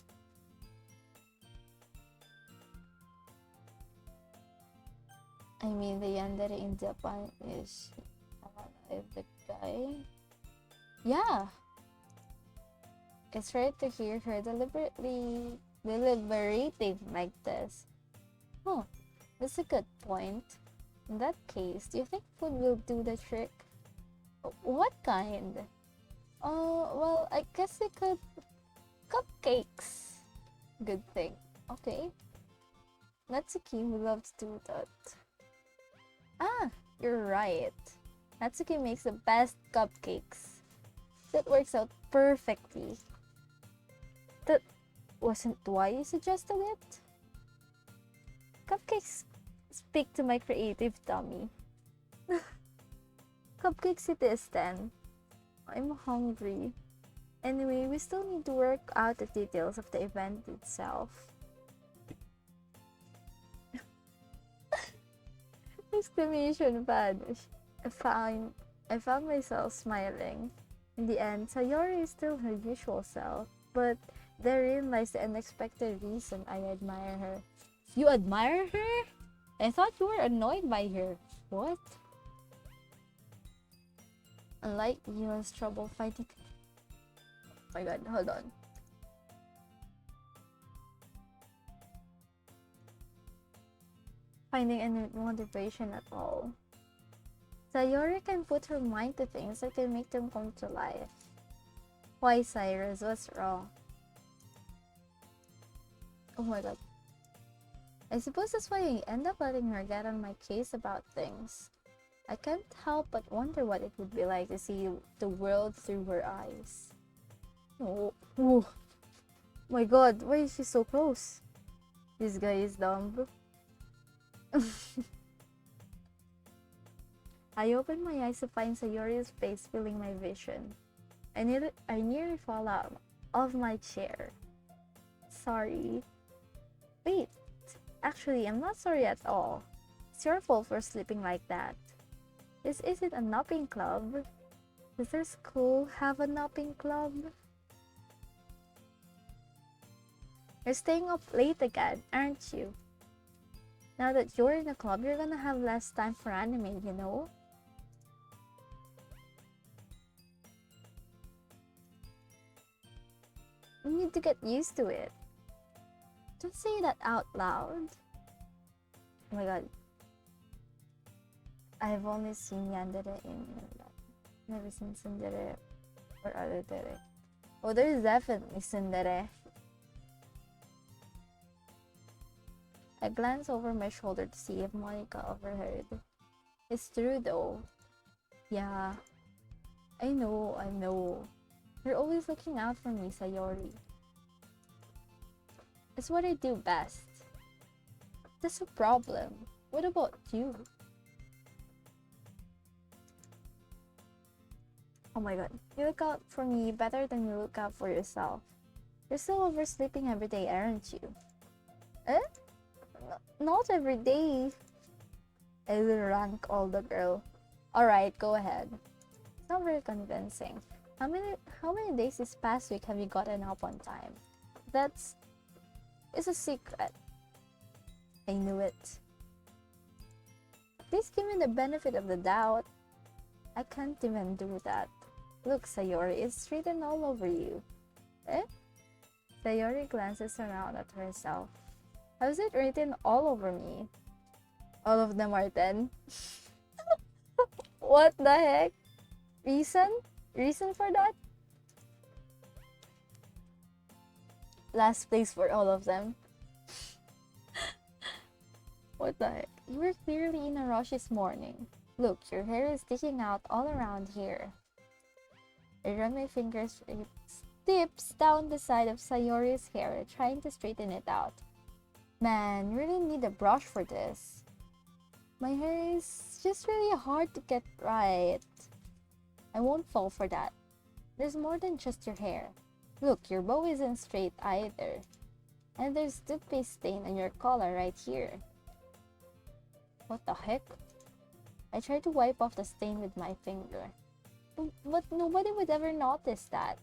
I mean, the yandere in Japan is the guy. Yeah. It's rare to hear her deliberating like this. Huh, that's a good point. In that case, do you think food will do the trick? What kind? Well, I guess we could... Cupcakes! Good thing. Okay. Natsuki would love to do that. Ah, you're right. Natsuki makes the best cupcakes. That works out perfectly. That wasn't why you suggested it? Cupcakes speak to my creative tummy. Cupcakes it is then. I'm hungry. Anyway, we still need to work out the details of the event itself. Exclamation pad. I found myself smiling. In the end, Sayori is still her usual self, but therein lies the unexpected reason I admire her. You admire her? I thought you were annoyed by her. What? Unlike you has trouble finding... Oh my god, hold on. Finding any motivation at all. Sayori can put her mind to things that can make them come to life. Why, Cyrus? What's wrong? Oh my god. I suppose that's why I end up letting her get on my case about things. I can't help but wonder what it would be like to see the world through her eyes. Oh my god, why is she so close? This guy is dumb. I opened my eyes to find Sayori's face filling my vision. I nearly fall out of my chair. Sorry. Wait, actually, I'm not sorry at all. It's your fault for sleeping like that. This isn't a napping club. Does their school have a napping club? You're staying up late again, aren't you? Now that you're in a club, you're gonna have less time for anime, you know? You need to get used to it. Don't say that out loud. Oh my god. I've only seen yandere in never seen tsundere. or other Tere. Oh, there's definitely Sundere. I glance over my shoulder to see if Monica overheard. It's true though. Yeah, I know. You're always looking out for me, Sayori. It's what I do best. That's a problem. What about you? Oh my god, you look out for me better than you look out for yourself. You're still oversleeping every day, aren't you? Eh? Not every day. I will rank all the girl. Alright, go ahead. It's not very convincing. How many days this past week have you gotten up on time? It's a secret. I knew it. Please give me the benefit of the doubt. I can't even do that. Look, Sayori, it's written all over you. Eh? Sayori glances around at herself. How's it written all over me? All of them are 10. What the heck? Reason? Reason for that? Last place for all of them. What the heck? You were clearly in a rush this morning. Look, your hair is sticking out all around here. I run my fingers tips down the side of Sayori's hair, trying to straighten it out. Man, you really need a brush for this. My hair is just really hard to get right. I won't fall for that. There's more than just your hair. Look, your bow isn't straight either. And there's toothpaste stain on your collar right here. What the heck? I tried to wipe off the stain with my finger. But nobody would ever notice that.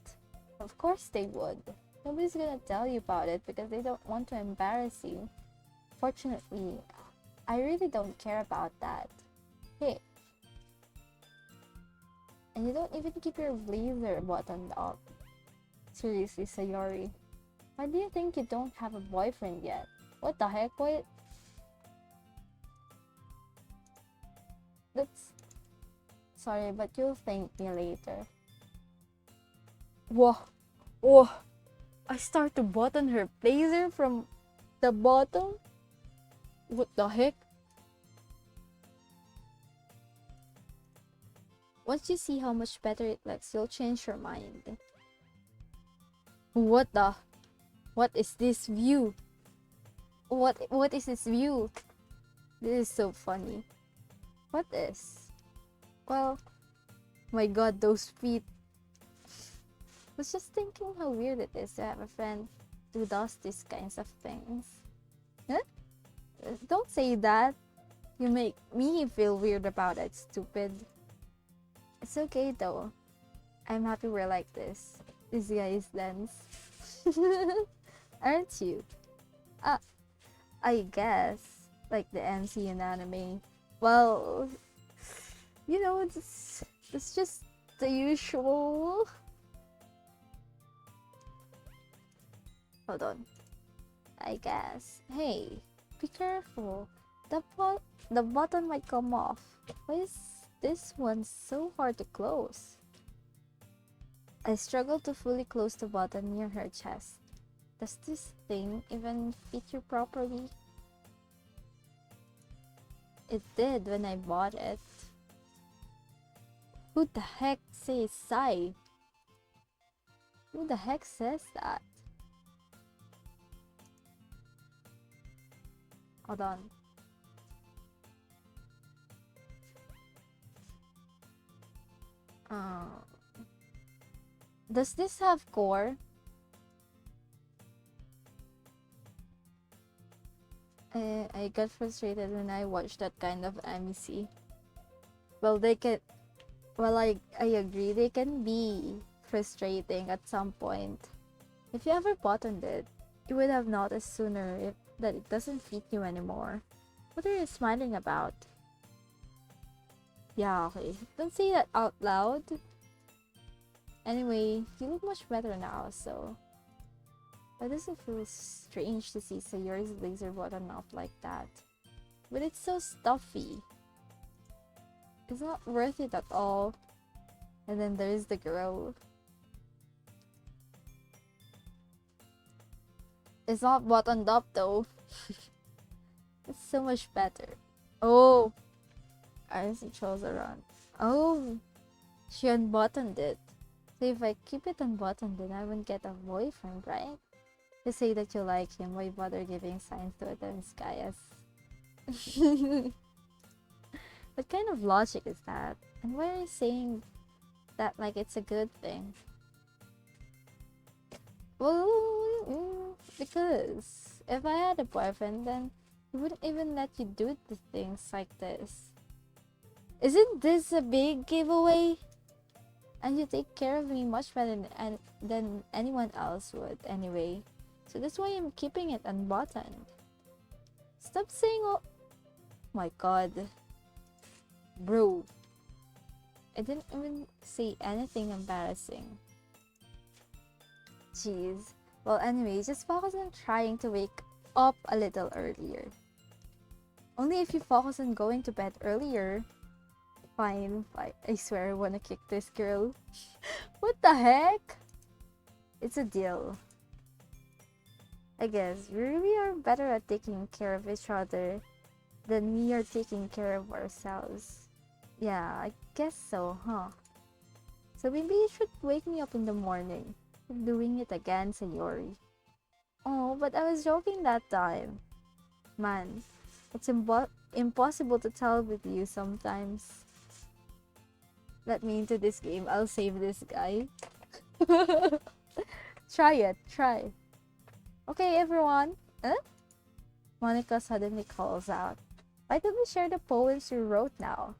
Of course they would. Nobody's gonna tell you about it because they don't want to embarrass you. Fortunately, I really don't care about that. Hey. And you don't even keep your blazer buttoned up. Seriously, Sayori. Why do you think you don't have a boyfriend yet? What the heck? What? That's... Sorry, but you'll thank me later. Whoa. Whoa. I start to button her blazer from the bottom? What the heck? Once you see how much better it looks, you'll change your mind. What the? What is this view? What is this view? This is so funny. What is? Well, my god, those feet. I was just thinking how weird it is to have a friend who does these kinds of things. Huh? Don't say that. You make me feel weird about it, stupid. It's okay though. I'm happy we're like this. This guy is dense. Aren't you? I guess. Like the MC in anime. Well, you know, it's just the usual. Hold on. I guess. Hey, be careful. The button might come off. Why is this one so hard to close? I struggle to fully close the button near her chest. Does this thing even fit you properly? It did when I bought it. Who the heck says Sai? Who the heck says that? Hold on. Does this have core? I got frustrated when I watched that kind of MC. Well, I agree, they can be frustrating at some point. If you ever buttoned it, you would have noticed sooner that it doesn't fit you anymore. What are you smiling about? Yeah, okay. Don't say that out loud. Anyway, you look much better now, so... Why does it feel strange to see Sayori's blazer button up like that? But it's so stuffy. It's not worth it at all. And then there's the girl. It's not buttoned up though. It's so much better. Oh, I see trolls around. Oh, she unbuttoned it. So if I keep it unbuttoned, then I won't get a boyfriend, right? You say that you like him, why bother giving signs to it in sky? What kind of logic is that? And why are you saying that like it's a good thing? Well, because if I had a boyfriend, then he wouldn't even let you do the things like this. Isn't this a big giveaway? And you take care of me much better than anyone else would anyway. So that's why I'm keeping it unbuttoned. Stop saying oh my god. Bro. I didn't even say anything embarrassing. Jeez. Well, anyway, just focus on trying to wake up a little earlier. Only if you focus on going to bed earlier. Fine. I swear I wanna kick this girl. What the heck? It's a deal. I guess we really are better at taking care of each other than we are taking care of ourselves. Yeah, I guess so, huh? So maybe you should wake me up in the morning. You're doing it again, Sayori. Oh, but I was joking that time. Man, it's impossible to tell with you sometimes. Let me into this game. I'll save this guy. Try it. Try. Okay, everyone. Huh? Monica suddenly calls out. Why don't we share the poems you wrote now?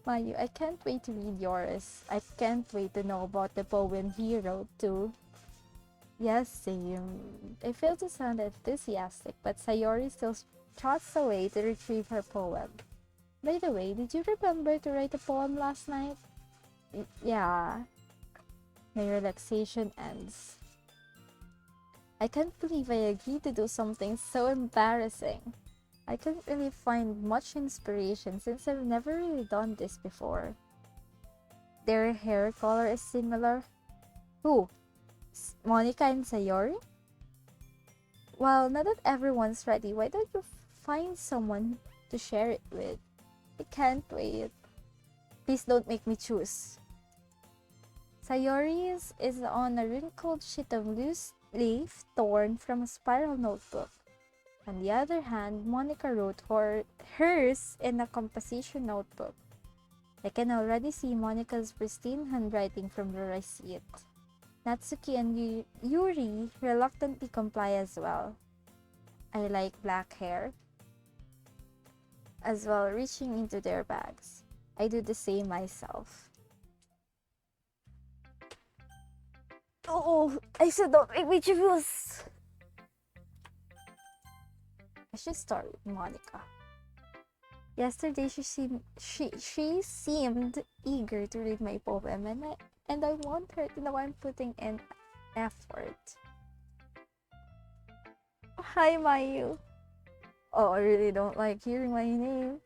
Mayu, I can't wait to read yours. I can't wait to know about the poem he wrote too. Yes, same. I fail to sound enthusiastic, but Sayori still trots away to retrieve her poem. By the way, did you remember to write a poem last night? Yeah. My relaxation ends. I can't believe I agreed to do something so embarrassing. I couldn't really find much inspiration since I've never really done this before. Their hair color is similar. Who? Monica and Sayori? Well, now that everyone's ready, why don't you find someone to share it with? I can't wait. Please don't make me choose. Sayori's is on a wrinkled sheet of loose leaf torn from a spiral notebook. On the other hand, Monica wrote hers in a composition notebook. I can already see Monica's pristine handwriting from the receipt. Natsuki and Yuri reluctantly comply as well. I like black hair. As well, reaching into their bags. I do the same myself. Oh, I said don't make me choose. I should start with Monica. Yesterday she seemed eager to read my poem and I want her to know I'm putting in effort. Hi Mayu. Oh, I really don't like hearing my name.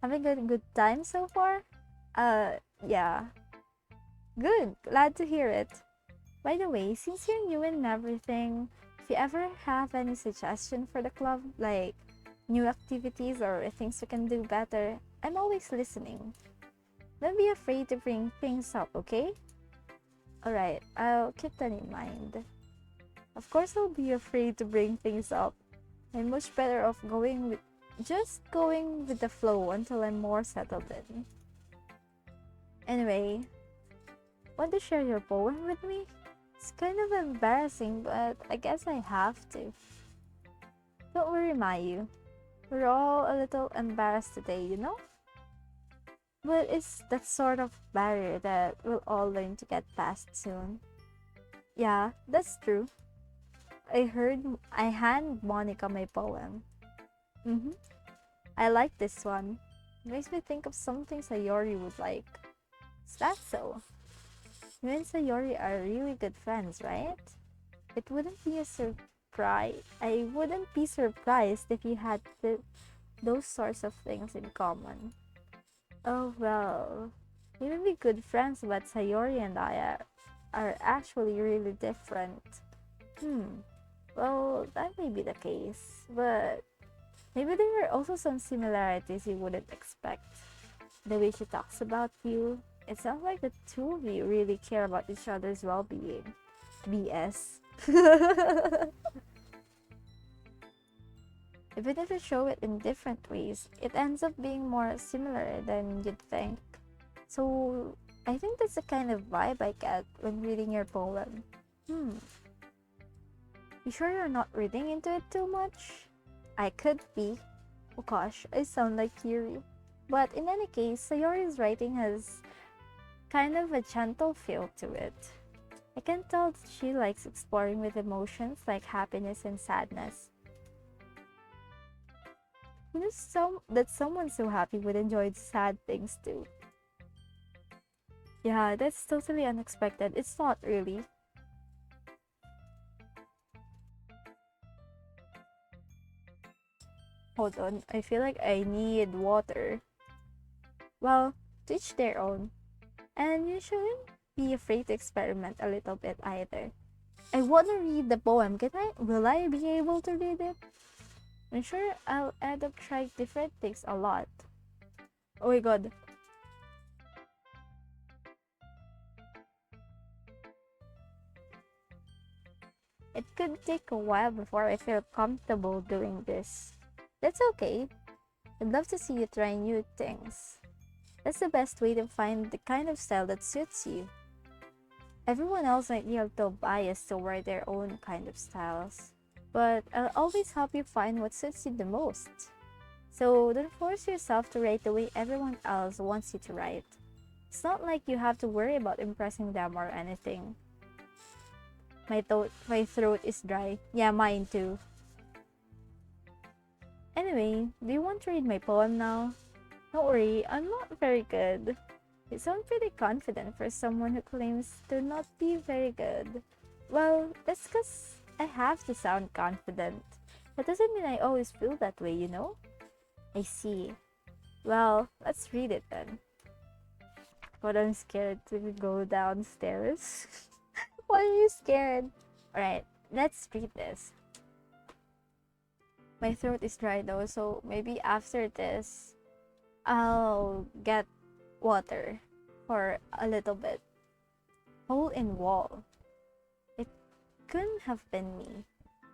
Having a good time so far? Yeah. Good. Glad to hear it. By the way, since you're new and everything, if you ever have any suggestion for the club, like new activities or things we can do better, I'm always listening. Don't be afraid to bring things up, okay? Alright, I'll keep that in mind. Of course I'll be afraid to bring things up. I'm much better off going with the flow until I'm more settled in. Anyway, want to share your poem with me? It's kind of embarrassing, but I guess I have to. Don't worry, Mayu. We're all a little embarrassed today, you know? But it's that sort of barrier that we'll all learn to get past soon. Yeah, that's true. I hand Monica my poem. I like this one. It makes me think of something Sayori would like. Is that so? You and Sayori are really good friends, right? It wouldn't be a surprise. I wouldn't be surprised if you had those sorts of things in common. Oh well, we may be good friends, but Sayori and I are actually really different. Hmm. Well, that may be the case, but maybe there are also some similarities you wouldn't expect. The way she talks about you, it sounds like the two of you really care about each other's well being. BS. Even if you show it in different ways, it ends up being more similar than you'd think. So, I think that's the kind of vibe I get when reading your poem. Hmm, you sure you're not reading into it too much? I could be. Oh gosh, I sound like Yuri. But in any case, Sayori's writing has kind of a gentle feel to it. I can tell that she likes exploring with emotions like happiness and sadness. You know, that someone so happy would enjoy sad things too. Yeah, that's totally unexpected. It's not really. Hold on, I feel like I need water. Well, to each their own. And you shouldn't be afraid to experiment a little bit either. I want to read the poem. Can I? Will I be able to read it? I'm sure I'll end up trying different things a lot. Oh my god. It could take a while before I feel comfortable doing this. That's okay. I'd love to see you try new things. That's the best way to find the kind of style that suits you. Everyone else might be a little biased toward their own kind of styles, but I'll always help you find what suits you the most. So don't force yourself to write the way everyone else wants you to write. It's not like you have to worry about impressing them or anything. My throat is dry. Yeah, mine too. Anyway, do you want to read my poem now? Don't worry, I'm not very good. You sound pretty confident for someone who claims to not be very good. Well, that's because I have to sound confident. That doesn't mean I always feel that way, you know? I see. Well, let's read it then. But I'm scared to go downstairs. Why are you scared? Alright, let's read this. My throat is dry though, so maybe after this, I'll get water for a little bit. Hole in wall. It couldn't have been me.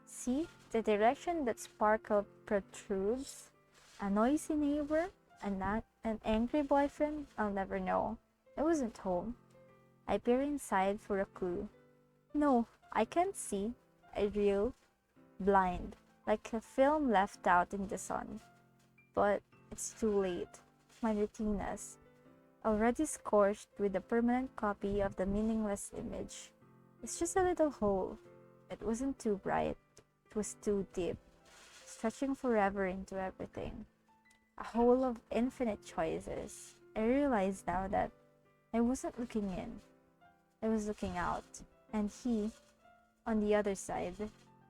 See, the direction that sparkle protrudes. A noisy neighbor, an angry boyfriend, I'll never know. I wasn't home. I peer inside for a clue. No, I can't see. I reel, blind, like a film left out in the sun. But it's too late. My retinas, already scorched with a permanent copy of the meaningless image. It's just a little hole. It wasn't too bright. It was too deep, stretching forever into everything. A hole of infinite choices. I realize now that I wasn't looking in. I was looking out. And he, on the other side,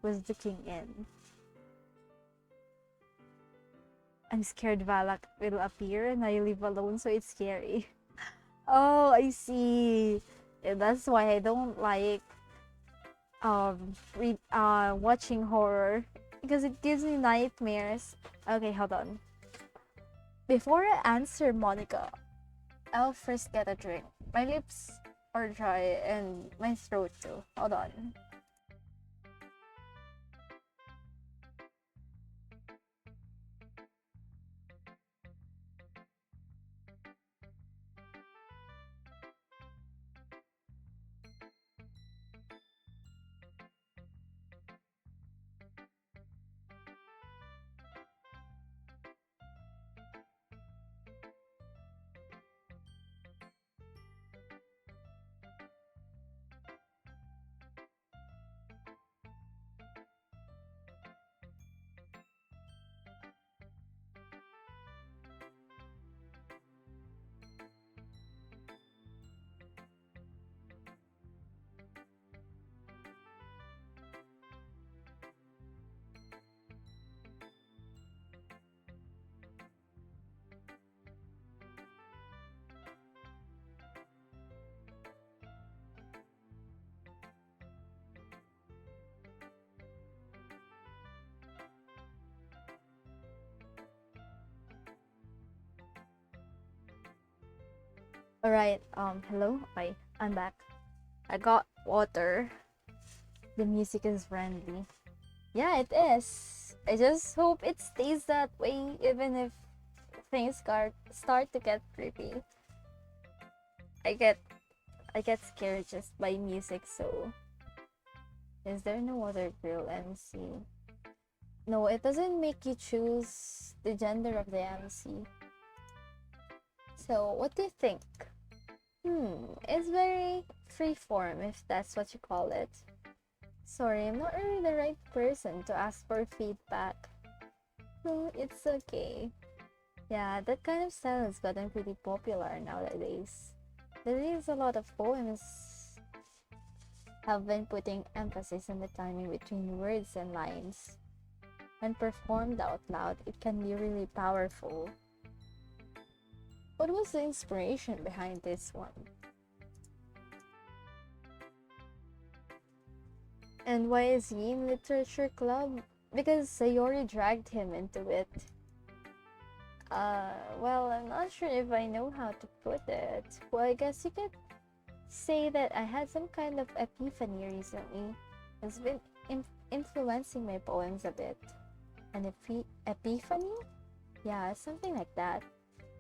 was looking in. I'm scared Valak will appear and I live alone, so it's scary. Oh, I see. Yeah, that's why I don't like watching horror because it gives me nightmares. Okay, hold on. Before I answer Monica, I'll first get a drink. My lips are dry and my throat too. Hold on. Alright, hello? Okay, I'm back. I got water. The music is friendly. Yeah, it is. I just hope it stays that way even if things start to get creepy. I get I get scared just by music, so is there no other girl MC? No, it doesn't make you choose the gender of the MC. So what do you think? It's very freeform if that's what you call it. Sorry, I'm not really the right person to ask for feedback. No, it's okay. Yeah, that kind of style has gotten pretty popular nowadays. There is a lot of poems have been putting emphasis on the timing between words and lines. When performed out loud, it can be really powerful. What was the inspiration behind this one? And why is he in literature club? Because Sayori dragged him into it. Well, I'm not sure if I know how to put it. Well, I guess you could say that I had some kind of epiphany recently. It's been influencing my poems a bit. An epiphany? Yeah, something like that.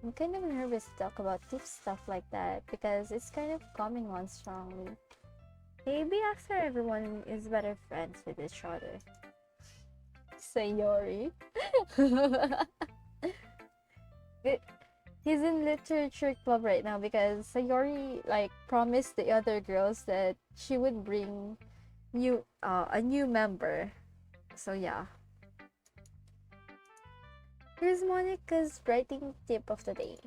I'm kind of nervous to talk about deep stuff like that because it's kind of coming on strongly. Maybe after everyone is better friends with each other. Sayori. He's in literature club right now because Sayori like promised the other girls that she would bring a new member. So yeah. Here's Monica's writing tip of the day.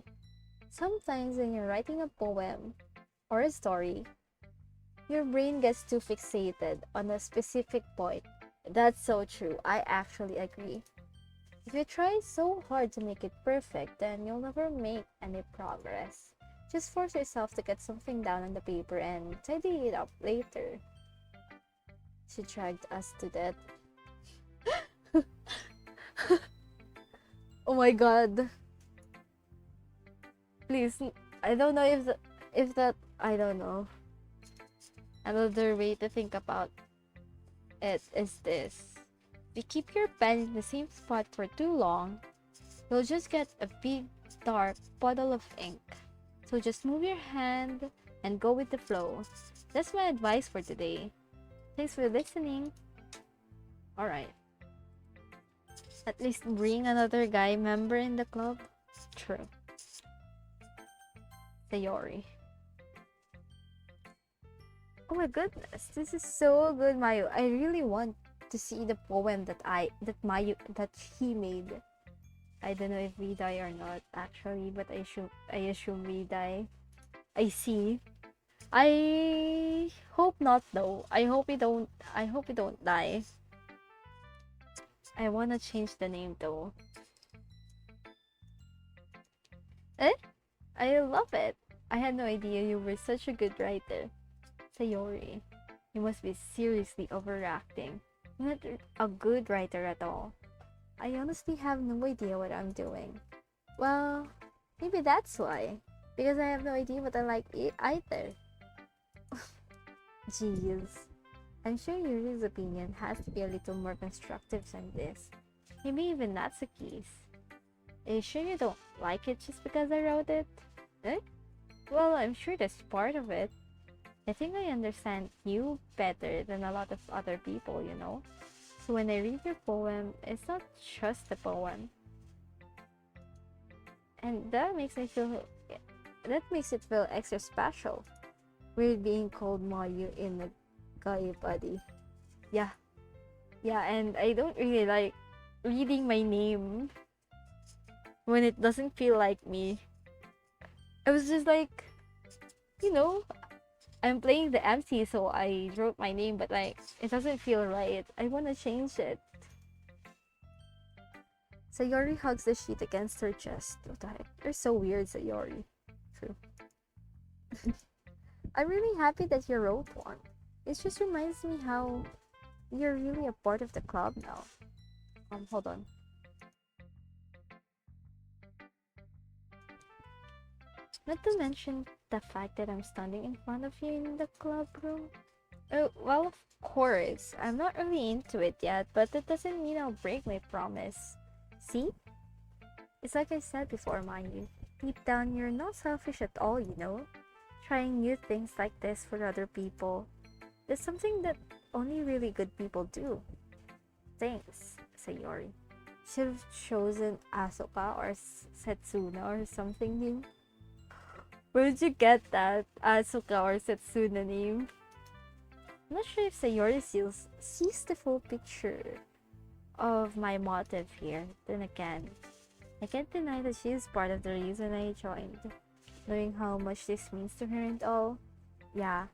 Sometimes when you're writing a poem or a story, your brain gets too fixated on a specific point. That's so true. I actually agree. If you try so hard to make it perfect, then you'll never make any progress. Just force yourself to get something down on the paper and tidy it up later. She dragged us to death. Oh my god. Please, I don't know if that I don't know. Another way to think about it is this. If you keep your pen in the same spot for too long, you'll just get a big dark puddle of ink. So just move your hand and go with the flow. That's my advice for today. Thanks for listening. Alright. At least bring another guy member in the club. True. Sayori. Oh my goodness, this is so good, Mayu. I really want to see the poem that he made. I don't know if we die or not actually, but I assume we die. I see. I hope not though. I hope we don't die. I wanna change the name though. Eh? I love it. I had no idea you were such a good writer. Sayori, you must be seriously overacting. You're not a good writer at all. I honestly have no idea what I'm doing. Well, maybe that's why. Because I have no idea what I like either. Jeez. I'm sure Yuri's opinion has to be a little more constructive than this. Maybe even that's the case. Are you sure you don't like it just because I wrote it? Eh? Well, I'm sure that's part of it. I think I understand you better than a lot of other people, you know? So when I read your poem, it's not just a poem. And that makes it feel extra special. Weird being called Mayu in a guy body. Yeah. Yeah, and I don't really like reading my name when it doesn't feel like me. I was just like, you know, I'm playing the MC, so I wrote my name, but like, it doesn't feel right. I want to change it. Sayori hugs the sheet against her chest. What the heck? You're so weird, Sayori. True. I'm really happy that you wrote one. It just reminds me how you're really a part of the club now. Hold on. Not to mention, the fact that I'm standing in front of you in the club room? Oh, well, of course. I'm not really into it yet, but that doesn't mean I'll break my promise. See? It's like I said before, Mayu. Deep down, you're not selfish at all, you know? Trying new things like this for other people. That's something that only really good people do. Thanks, Sayori. Should have chosen Asuka or Setsuna or something new. Where did you get that Asuka or Setsuna name? I'm not sure if Sayori sees the full picture of my motive here. Then again, I can't deny that she is part of the reason I joined. Knowing how much this means to her and all. Yeah.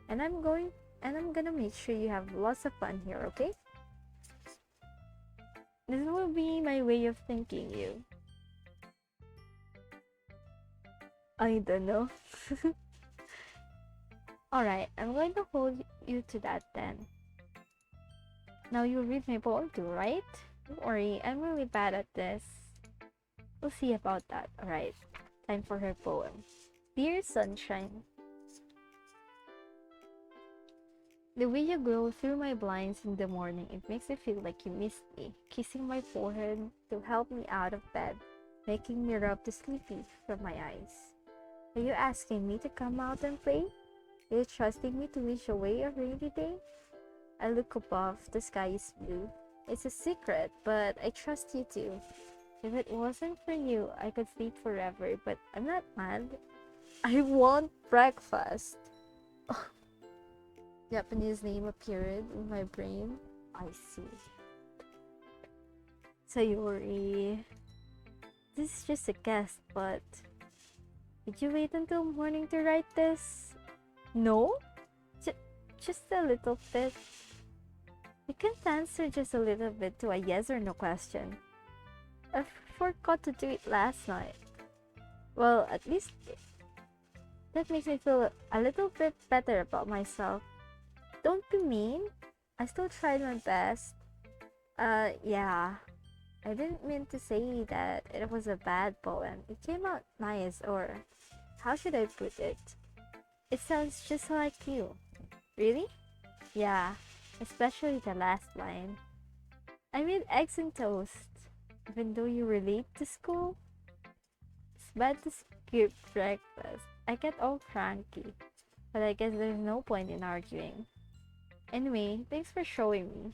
And I'm gonna make sure you have lots of fun here, okay? This will be my way of thanking you. I don't know. Alright, I'm going to hold you to that then. Now you read my poem too, right? Don't worry, I'm really bad at this. We'll see about that. Alright, time for her poem. Dear Sunshine, the way you glow through my blinds in the morning, it makes me feel like you missed me, kissing my forehead to help me out of bed, making me rub the sleepy from my eyes. Are you asking me to come out and play? Are you trusting me to wish away a rainy day? I look above, the sky is blue. It's a secret, but I trust you too. If it wasn't for you, I could sleep forever, but I'm not mad. I want breakfast. Japanese name appeared in my brain. I see. Sayori. This is just a guess, but did you wait until morning to write this? No? Just a little bit. You can't answer just a little bit to a yes or no question. I forgot to do it last night. Well, at least that makes me feel a little bit better about myself. Don't be mean. I still tried my best. Yeah. I didn't mean to say that it was a bad poem. It came out nice, or how should I put it? It sounds just like you. Really? Yeah, especially the last line. I made eggs and toast. Even though you were late to school, it's bad to skip breakfast. I get all cranky, but I guess there's no point in arguing. Anyway, thanks for showing me.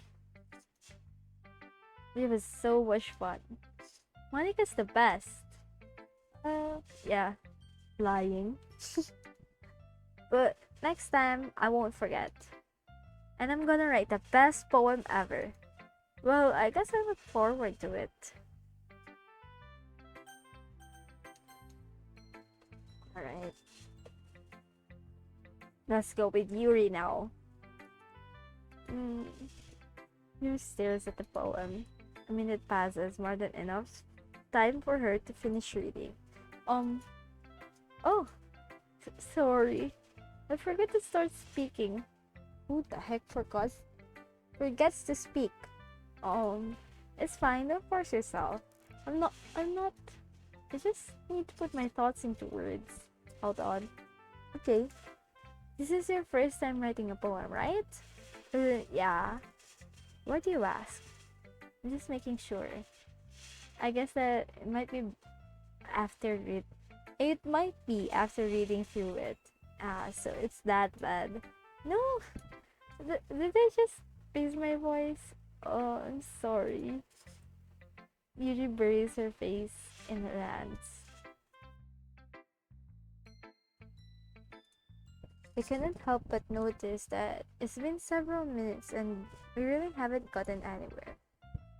It was so much fun. Monica's the best. Yeah, lying. But next time, I won't forget. And I'm gonna write the best poem ever. Well, I guess I look forward to it. Alright. Let's go with Yuri now. Yuri stares at the poem. A minute passes, more than enough time for her to finish reading. Oh, sorry. I forgot to start speaking. Who the heck forgets to speak? It's fine, don't force yourself. I'm not, I just need to put my thoughts into words. Hold on. Okay. This is your first time writing a poem, right? Yeah. Why do you ask? I'm just making sure. I guess that it might be after reading through it. So it's that bad. No, did I just raise my voice? Oh, I'm sorry. Yuri buries her face in her hands. I couldn't help but notice that it's been several minutes and we really haven't gotten anywhere.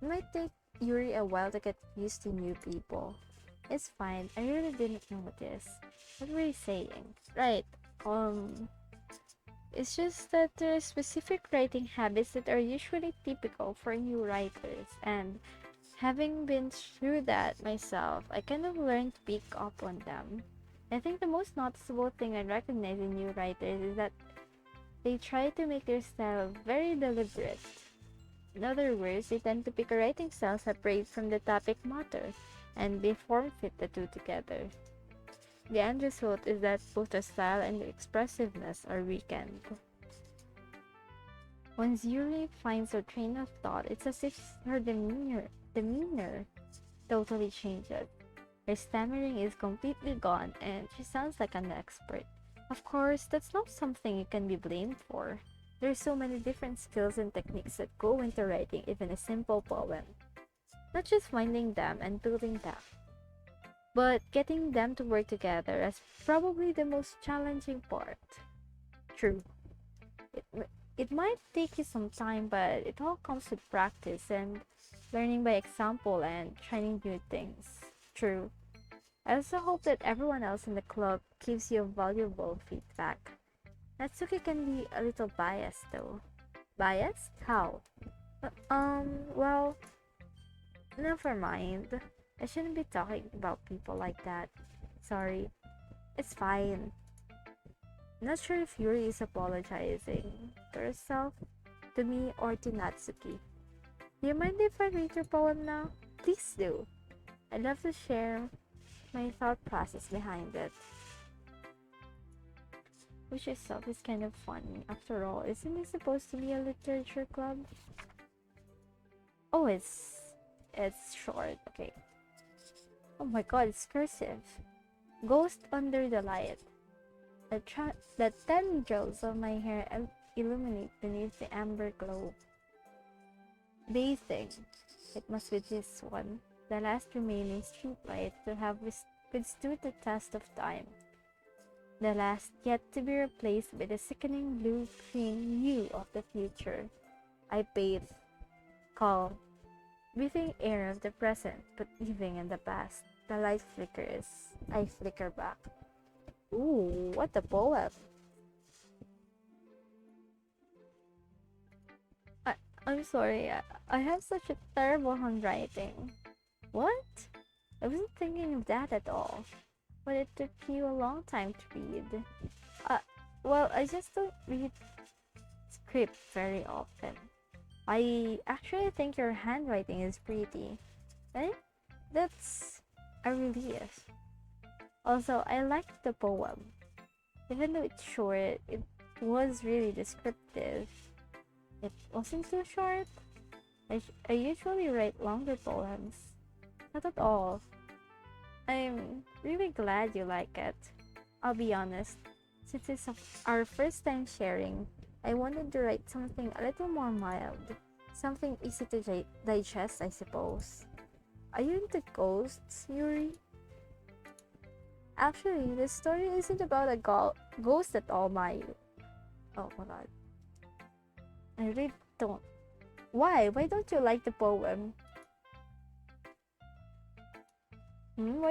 It might take Yuri a while to get used to new people. It's fine, I really didn't notice. What were you saying? Right, it's just that there are specific writing habits that are usually typical for new writers, and having been through that myself, I kind of learned to pick up on them. I think the most noticeable thing I recognize in new writers is that they try to make their style very deliberate. In other words, they tend to pick a writing style separate from the topic matter, and they form fit the two together. The end result is that both the style and the expressiveness are weakened. When Yuri finds her train of thought, it's as if her demeanor totally changes. Her stammering is completely gone and she sounds like an expert. Of course, that's not something you can be blamed for. There's so many different skills and techniques that go into writing even a simple poem. Not just finding them and building them, but getting them to work together is probably the most challenging part. True. It might take you some time, but it all comes with practice and learning by example and trying new things. True. I also hope that everyone else in the club gives you valuable feedback. Natsuki can be a little biased though. Biased? How? Well, never mind. I shouldn't be talking about people like that. Sorry. It's fine. Not sure if Yuri is apologizing to herself, to me, or to Natsuki. Do you mind if I read your poem now? Please do. I'd love to share my thought process behind it. Which itself is kind of funny. After all, isn't it supposed to be a literature club? Oh, it's short. Okay. Oh my god, it's cursive. Ghost under the light. The tendrils of my hair illuminate beneath the amber glow. Bathing. It must be this one, the last remaining streetlight to have withstood the test of time. The last yet to be replaced by the sickening blue-green hue of the future. I bathe, calm, breathing air of the present, but living in the past. The light flickers. I flicker back. Ooh, what a poem! I, I'm sorry, I have such a terrible handwriting. What? I wasn't thinking of that at all. But it took you a long time to read. Uh, well, I just don't read script very often. I actually think your handwriting is pretty. Eh? That's a relief. Also, I liked the poem. Even though it's short, it was really descriptive. It wasn't too short. I usually write longer poems. Not at all. I'm really glad you like it. I'll be honest, since it's our first time sharing, I wanted to write something a little more mild. Something easy to digest, I suppose. Are you into ghosts, Yuri? Actually, the story isn't about a ghost at all, Mayu. Oh my god. I really don't. Why? Why don't you like the poem? Hmm?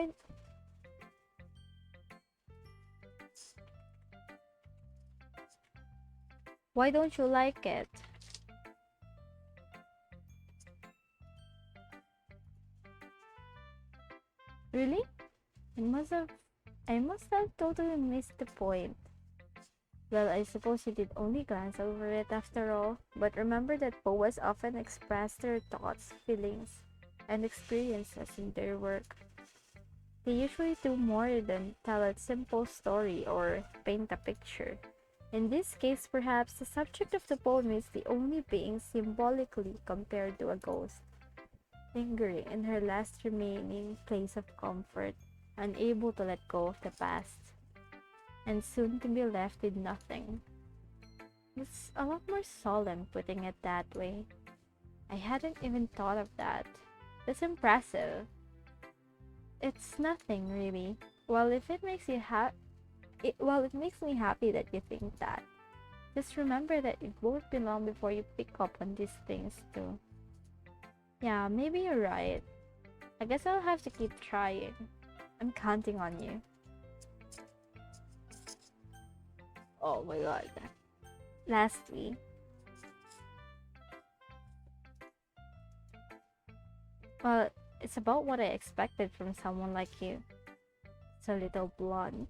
Why don't you like it? Really? I must have I must have totally missed the point. Well, I suppose you did only glance over it after all, but remember that poets often express their thoughts, feelings, and experiences in their work. They usually do more than tell a simple story or paint a picture. In this case, perhaps the subject of the poem is the only being symbolically compared to a ghost, lingering in her last remaining place of comfort, unable to let go of the past, and soon to be left with nothing. It's a lot more solemn putting it that way. I hadn't even thought of that. That's impressive. It's nothing really. Well, if it makes you it makes me happy that you think that. Just remember that it won't be long before you pick up on these things too. Yeah, maybe you're right. I guess I'll have to keep trying. I'm counting on you. Oh my god. Lastly, well, it's about what I expected from someone like you. It's a little blunt.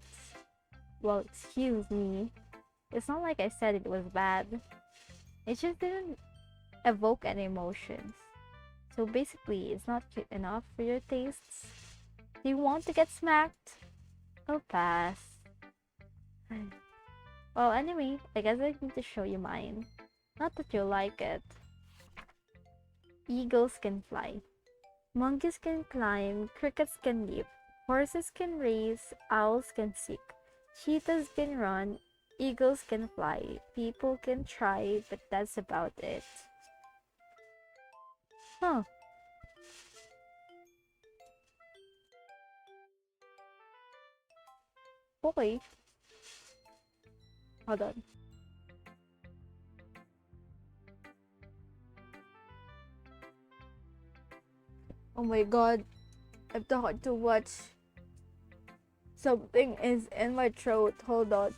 Well, excuse me. It's not like I said it was bad. It just didn't evoke any emotions. So basically, it's not cute enough for your tastes. Do you want to get smacked? I'll pass. Well, anyway, I guess I need to show you mine. Not that you'll like it. Eagles can fly. Monkeys can climb. Crickets can leap. Horses can race. Owls can seek. Cheetahs can run. Eagles can fly. People can try, but that's about it. Huh. Okay. Hold on. Oh my god. I've thought too much. Something is in my throat. Hold on.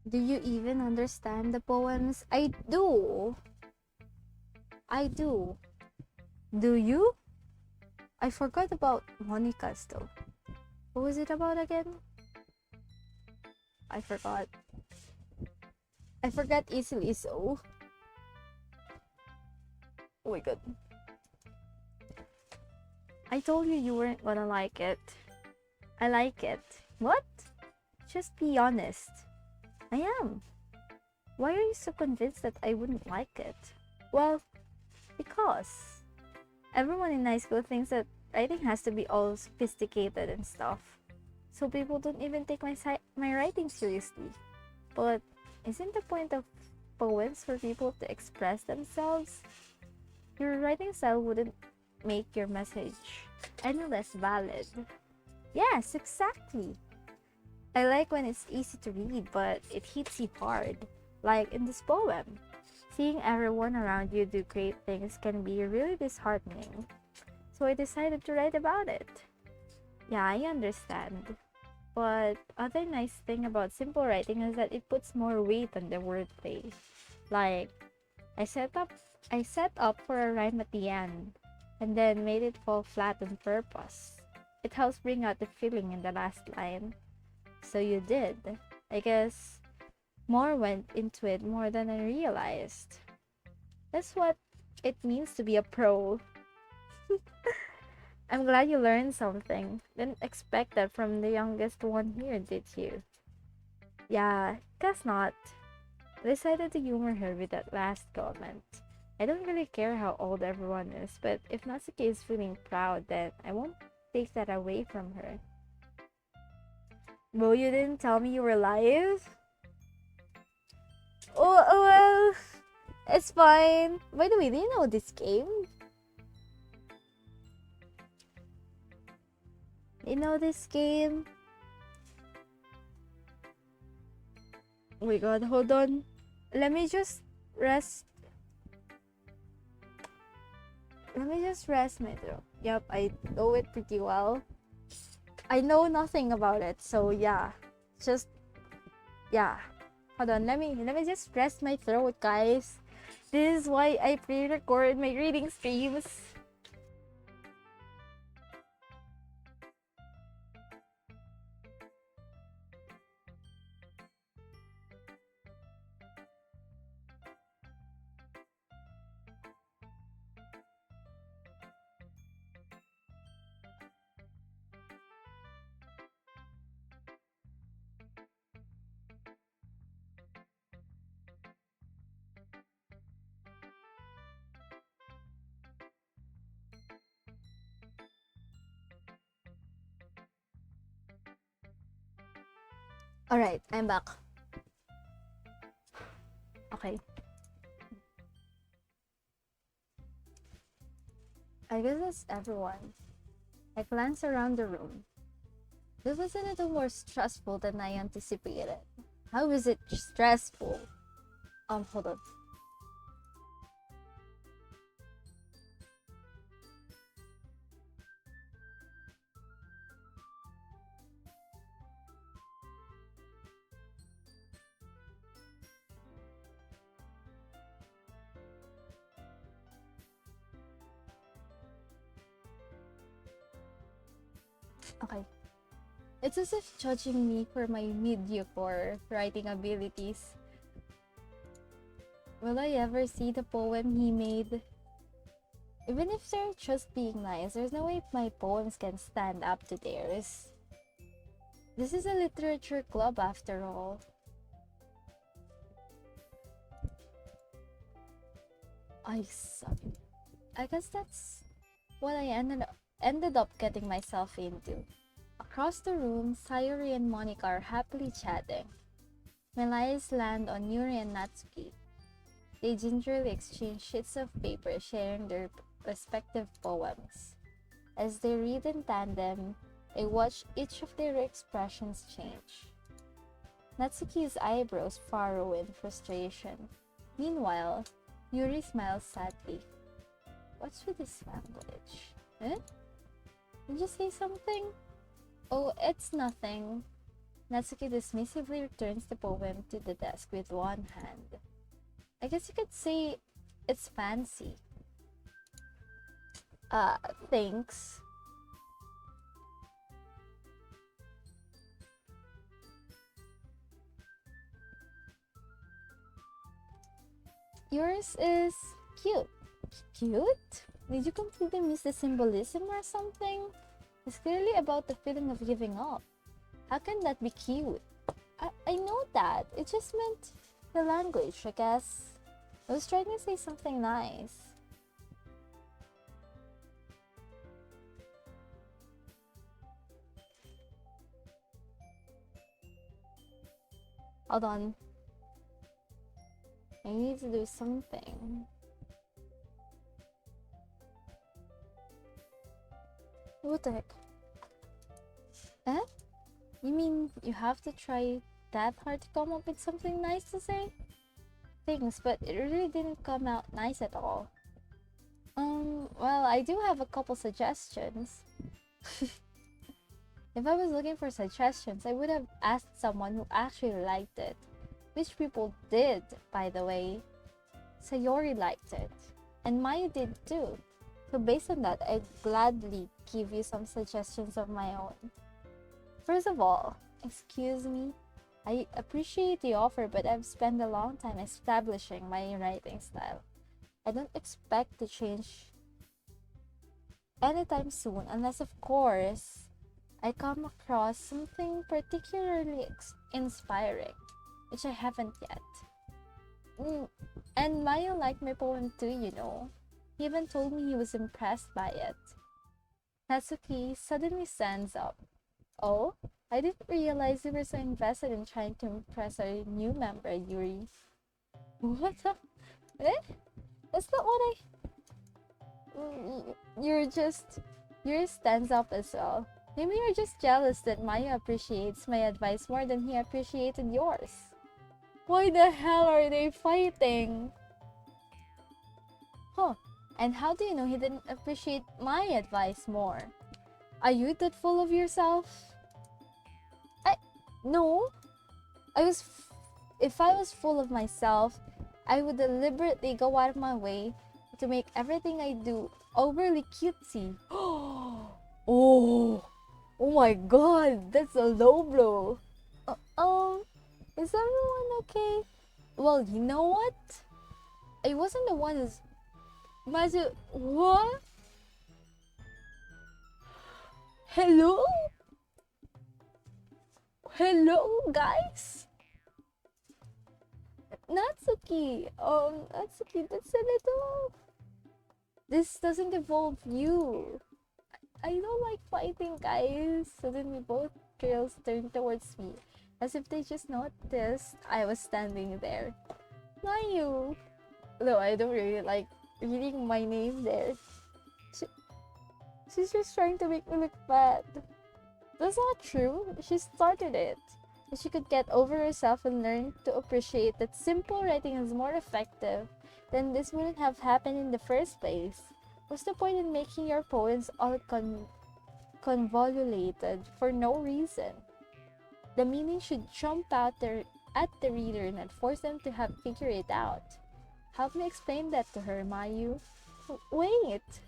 Do you even understand the poems? I do. I do. Do you? I forgot about Monica's though. What was it about again? I forgot. I forgot easily so. Oh my god. I told you you weren't gonna like it. I like it. What? Just be honest. I am. Why are you so convinced that I wouldn't like it? Well, because everyone in high school thinks that writing has to be all sophisticated and stuff. So people don't even take my writing seriously. But isn't the point of poems for people to express themselves? Your writing style wouldn't make your message any less valid. Yes, exactly. I like when it's easy to read, but it hits you hard, like in this poem. Seeing everyone around you do great things can be really disheartening. So I decided to write about it. Yeah, I understand. But other nice thing about simple writing is that it puts more weight on the wordplay. Like I set up I set up for a rhyme at the end and then made it fall flat on purpose. It helps bring out the feeling in the last line. So you did. I guess more went into it more than I realized. That's what it means to be a pro. I'm glad you learned something. Didn't expect that from the youngest one here, did you? Yeah, guess not. I decided to humor her with that last comment. I don't really care how old everyone is, but if Natsuki is feeling proud, then I won't take that away from her. Well, you didn't tell me you were live? Oh, well, it's fine. By the way, do you know this game? You know this game? Oh my god, hold on. Let me just rest. Let me just rest my throat. Yep, I know it pretty well. I know nothing about it, so yeah. Just yeah. Hold on, let me just rest my throat, guys. This is why I pre-record my reading streams. Alright, I'm back. Okay. I guess that's everyone. I glanced around the room. This was a little more stressful than I anticipated. How is it stressful? Hold on. Okay. It's as if judging me for my mediocre writing abilities. Will I ever see the poem he made? Even if they're just being nice, there's no way my poems can stand up to theirs. This is a literature club after all. I suck. I guess that's what I ended up getting myself into. Across the room, Sayuri and Monica are happily chatting. My eyes land on Yuri and Natsuki. They gingerly exchange sheets of paper, sharing their respective poems. As they read in tandem, I watch each of their expressions change. Natsuki's eyebrows furrow in frustration. Meanwhile, Yuri smiles sadly. What's with this language? Eh? Did you say something? Oh, it's nothing. Natsuki dismissively returns the poem to the desk with one hand. I guess you could say it's fancy. Thanks. Yours is cute. Cute? Did you completely miss the symbolism or something? It's clearly about the feeling of giving up. How can that be cute? I know that. It just meant the language, I guess. I was trying to say something nice. Hold on. I need to do something. What the heck? Eh? You mean you have to try that hard to come up with something nice to say? Thanks, but it really didn't come out nice at all. Well, I do have a couple suggestions. If I was looking for suggestions, I would have asked someone who actually liked it. Which people did, by the way. Sayori liked it. And Mayu did too. So based on that, I'd gladly give you some suggestions of my own. First of all, excuse me. I appreciate the offer, but I've spent a long time establishing my writing style. I don't expect to change anytime soon, unless, of course, I come across something particularly inspiring, which I haven't yet. And Mayu liked my poem too, you know. He even told me he was impressed by it. Natsuki suddenly stands up. Oh, I didn't realize you were so invested in trying to impress our new member, Yuri. What the? Eh? That's not what I... Yuri stands up as well. Maybe you're just jealous that Maya appreciates my advice more than he appreciated yours. Why the hell are they fighting? Huh, and how do you know he didn't appreciate my advice more? Are you that full of yourself? No. If I was full of myself, I would deliberately go out of my way to make everything I do overly cutesy. Oh my god, that's a low blow. Is everyone okay? Well, you know what? I wasn't the one who's... What? Hello? Hello, guys? Natsuki, Natsuki, that's a little... This doesn't involve you. I don't like fighting, guys. Suddenly both girls turned towards me, as if they just noticed I was standing there. Mayu! Though I don't really like reading my name there. She's just trying to make me look bad. That's not true. She started it. If she could get over herself and learn to appreciate that simple writing is more effective, then this wouldn't have happened in the first place. What's the point in making your poems all convolulated for no reason? The meaning should jump out there at the reader and force them to have figured it out. Help me explain that to her, Mayu. Wait!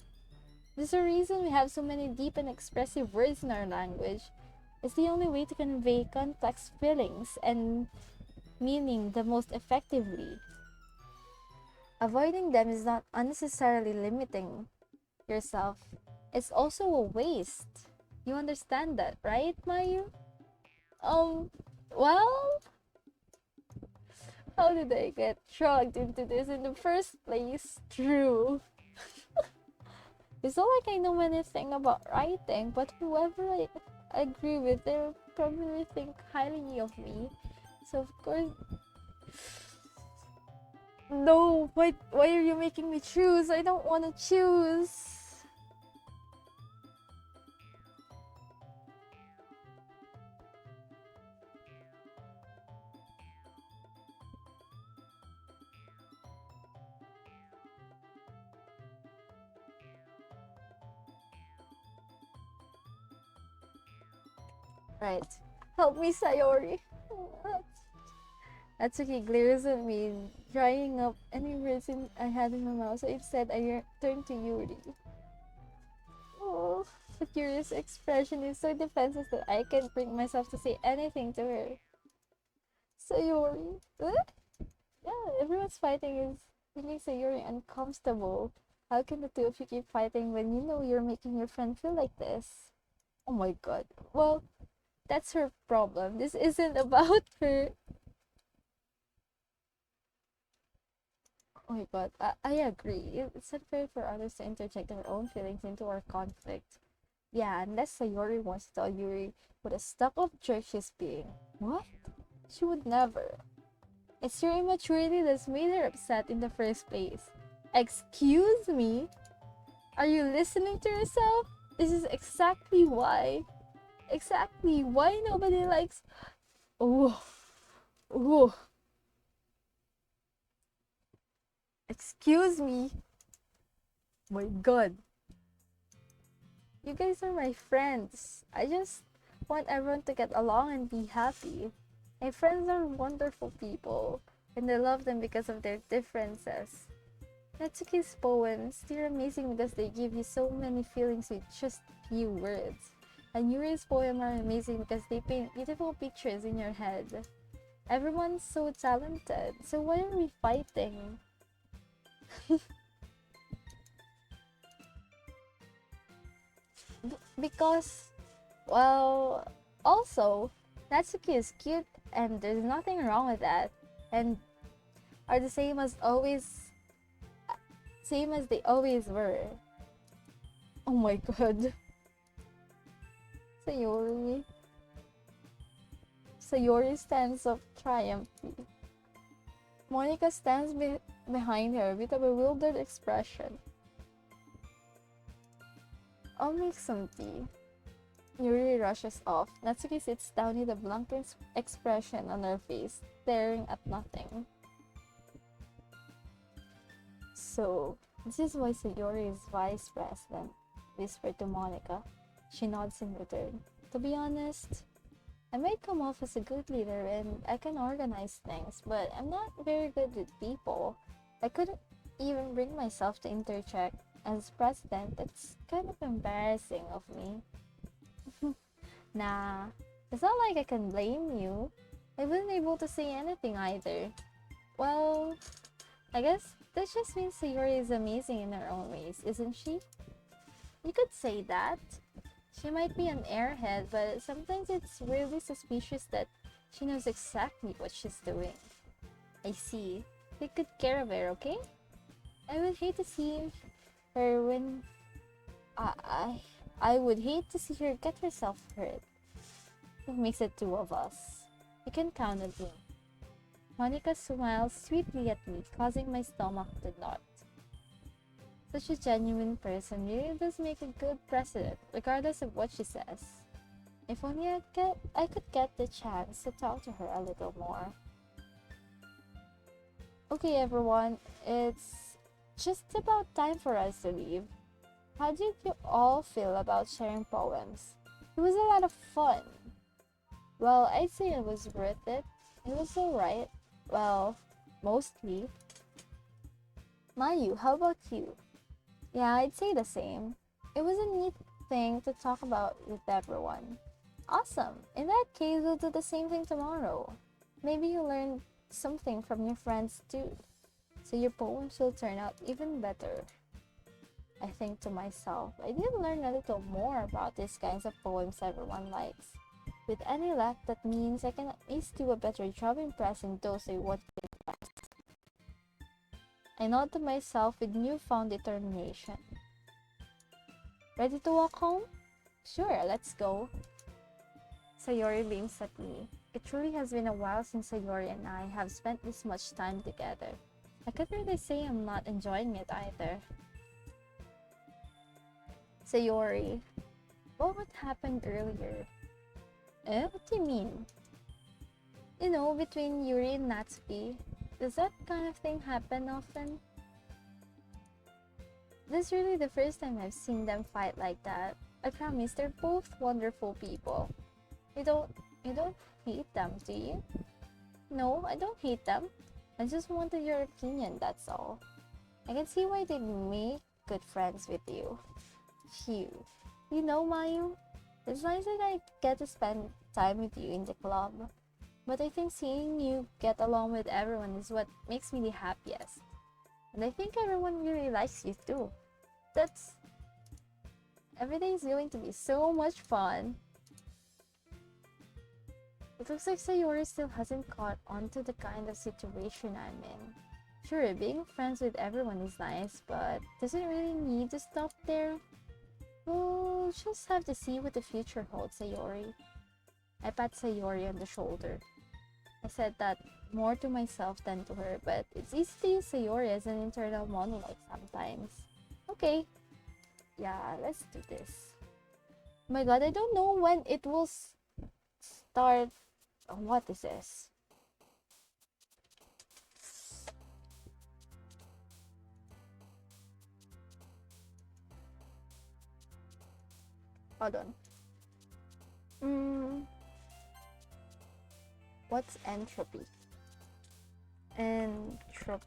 There's a reason we have so many deep and expressive words in our language. It's the only way to convey complex feelings and meaning the most effectively. Avoiding them is not unnecessarily limiting yourself. It's also a waste. You understand that, right, Mayu? Um, well, how did I get dragged into this in the first place? True. It's not like I know anything about writing, but whoever I agree with, they'll probably think highly of me. So of course, no. Why are you making me choose? I don't want to choose. Right. Help me, Sayori. Natsuki glares at me, drying up any words I had in my mouth. So instead, I turned to Yuri. Oh, the curious expression is so defenseless that I can't bring myself to say anything to her. Sayori. Yeah, everyone's fighting is making Sayori uncomfortable. How can the two of you keep fighting when you know you're making your friend feel like this? Oh my god. Well, that's her problem. This isn't about her. Oh my god, I agree. It's unfair for others to interject their own feelings into our conflict. Yeah, unless Sayori wants to tell Yuri what a stuck up jerk she's being. What? She would never. It's your immaturity that's made her upset in the first place. Excuse me? Are you listening to yourself? This is exactly why. Exactly why nobody likes. Oh, oh. Excuse me. My god. You guys are my friends. I just want everyone to get along and be happy. My friends are wonderful people, and I love them because of their differences. Natsuki's poems, they're amazing because they give you so many feelings with just few words. And Yuri's poems are amazing because they paint beautiful pictures in your head. Everyone's so talented, so why are we fighting? Because, well, also, Natsuki is cute and there's nothing wrong with that. And are the same as they always were. Oh my god. Sayori. Sayori stands up triumphantly. Monica stands behind her with a bewildered expression. I'll make some tea. Yuri rushes off. Natsuki sits down with a blank expression on her face, staring at nothing. So, this is why Sayori is vice president, whispered to Monica. She nods in return. To be honest, I might come off as a good leader and I can organize things, but I'm not very good with people. I couldn't even bring myself to interject. As president, it's kind of embarrassing of me. Nah, it's not like I can blame you. I wasn't able to say anything either. Well, I guess that just means Sayori is amazing in her own ways, isn't she? You could say that. She might be an airhead, but sometimes it's really suspicious that she knows exactly what she's doing. I see. Take good care of her, okay? I would hate to see her when I I would hate to see her get herself hurt. It makes it two of us. You can count on me. Monica smiles sweetly at me, causing my stomach to knot. Such a genuine person really does make a good president, regardless of what she says. If only I could get the chance to talk to her a little more. Okay, everyone, it's just about time for us to leave. How did you all feel about sharing poems? It was a lot of fun. Well, I'd say it was worth it. It was alright. Well, mostly. Mayu, how about you? Yeah, I'd say the same. It was a neat thing to talk about with everyone. Awesome. In that case, we'll do the same thing tomorrow. Maybe you learn something from your friends too, so your poems will turn out even better. I think to myself, I did learn a little more about these kinds of poems everyone likes. With any luck, that means I can at least do a better job impressing those I want to impress. I nod to myself with newfound determination. Ready to walk home? Sure, let's go. Sayori beams at me. It truly has been a while since Sayori and I have spent this much time together. I can't really say I'm not enjoying it either. Sayori, what happened earlier? What do you mean? You know, between Yuri and Natsuki, does that kind of thing happen often? This is really the first time I've seen them fight like that. I promise they're both wonderful people. You don't hate them, do you? No, I don't hate them. I just wanted your opinion, that's all. I can see why they'd make good friends with you. Phew. You know, Mayu, it's nice that I get to spend time with you in the club. But I think seeing you get along with everyone is what makes me the happiest. And I think everyone really likes you too. Everything's going to be so much fun. It looks like Sayori still hasn't caught on to the kind of situation I'm in. Sure, being friends with everyone is nice, but does it really need to stop there? We'll just have to see what the future holds, Sayori. I pat Sayori on the shoulder. I said that more to myself than to her, but it's easy to use Sayori as an internal monologue sometimes. Okay. Yeah, let's do this. Oh my god, I don't know when it will start. What is this? Hold on. What's entropy? Entropy.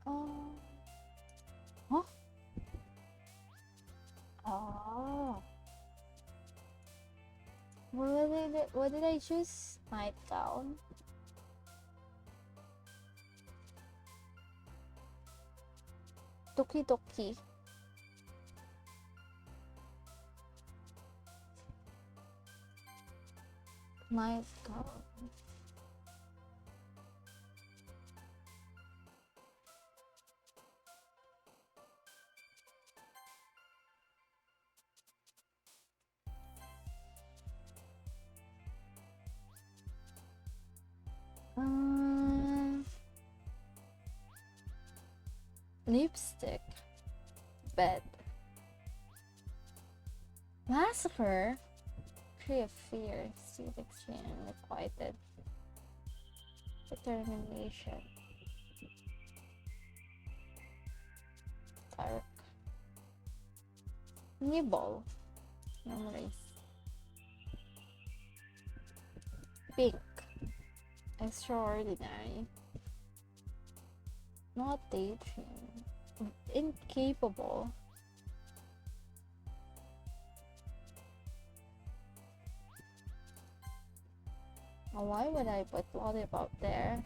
Oh. Huh? Oh. What did I choose? Nightgown. Toki Toki. Nightgown. Lipstick. Bed. Massacre. Tree of fear. Seed exchange. Requited. Determination. Dark. Nibble. Memories. Pink. Extraordinary. Not daydream. Incapable. Now, why would I put lollipop there?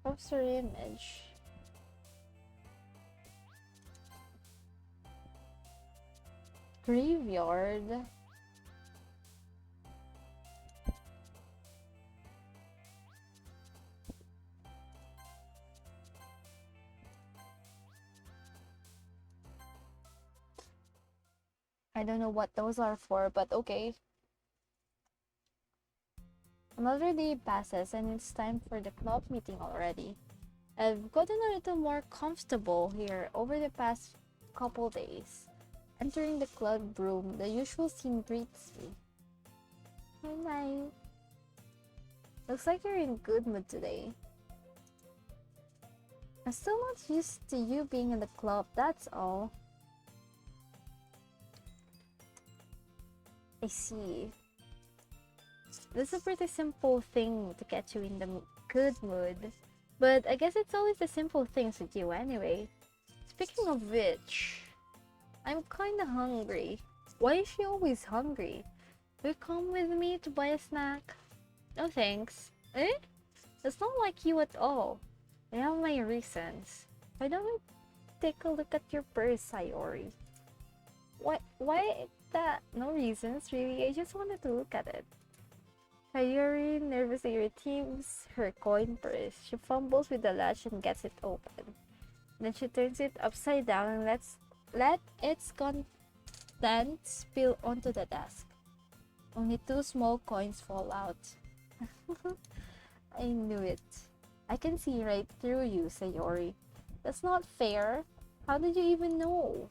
Poster image. Graveyard. I don't know what those are for, but okay. Another day passes and it's time for the club meeting already. I've gotten a little more comfortable here over the past couple days. Entering the club room, the usual scene greets me. Hi, Mayu. Looks like you're in good mood today. I'm still not used to you being in the club, that's all. I see. This is a pretty simple thing to get you in the good mood. But I guess it's always the simple things with you anyway. Speaking of which, I'm kinda hungry. Why is she always hungry? Will you come with me to buy a snack? No thanks. Eh? That's not like you at all. I have my reasons. Why don't we take a look at your purse, Sayori? Why that? No reasons, really. I just wanted to look at it. Sayori nervously retrieves her coin purse. She fumbles with the latch and gets it open. Then she turns it upside down and let its contents spill onto the desk. Only 2 small coins fall out. I knew it. I can see right through you, Sayori. That's not fair. How did you even know?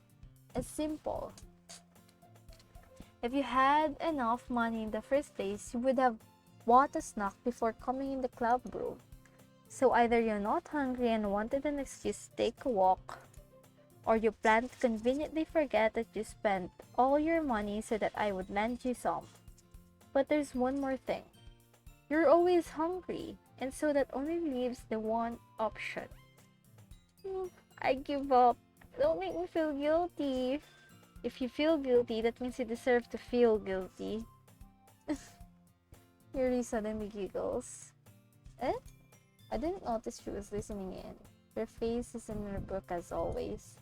It's simple. If you had enough money in the first place, you would have bought a snack before coming in the club room. So either you're not hungry and wanted an excuse to take a walk, or you plan to conveniently forget that you spent all your money so that I would lend you some. But there's one more thing. You're always hungry, and so that only leaves the one option. I give up. Don't make me feel guilty. If you feel guilty, that means you deserve to feel guilty. Yuri suddenly giggles. Eh? I didn't notice she was listening in. Her face is in her book as always.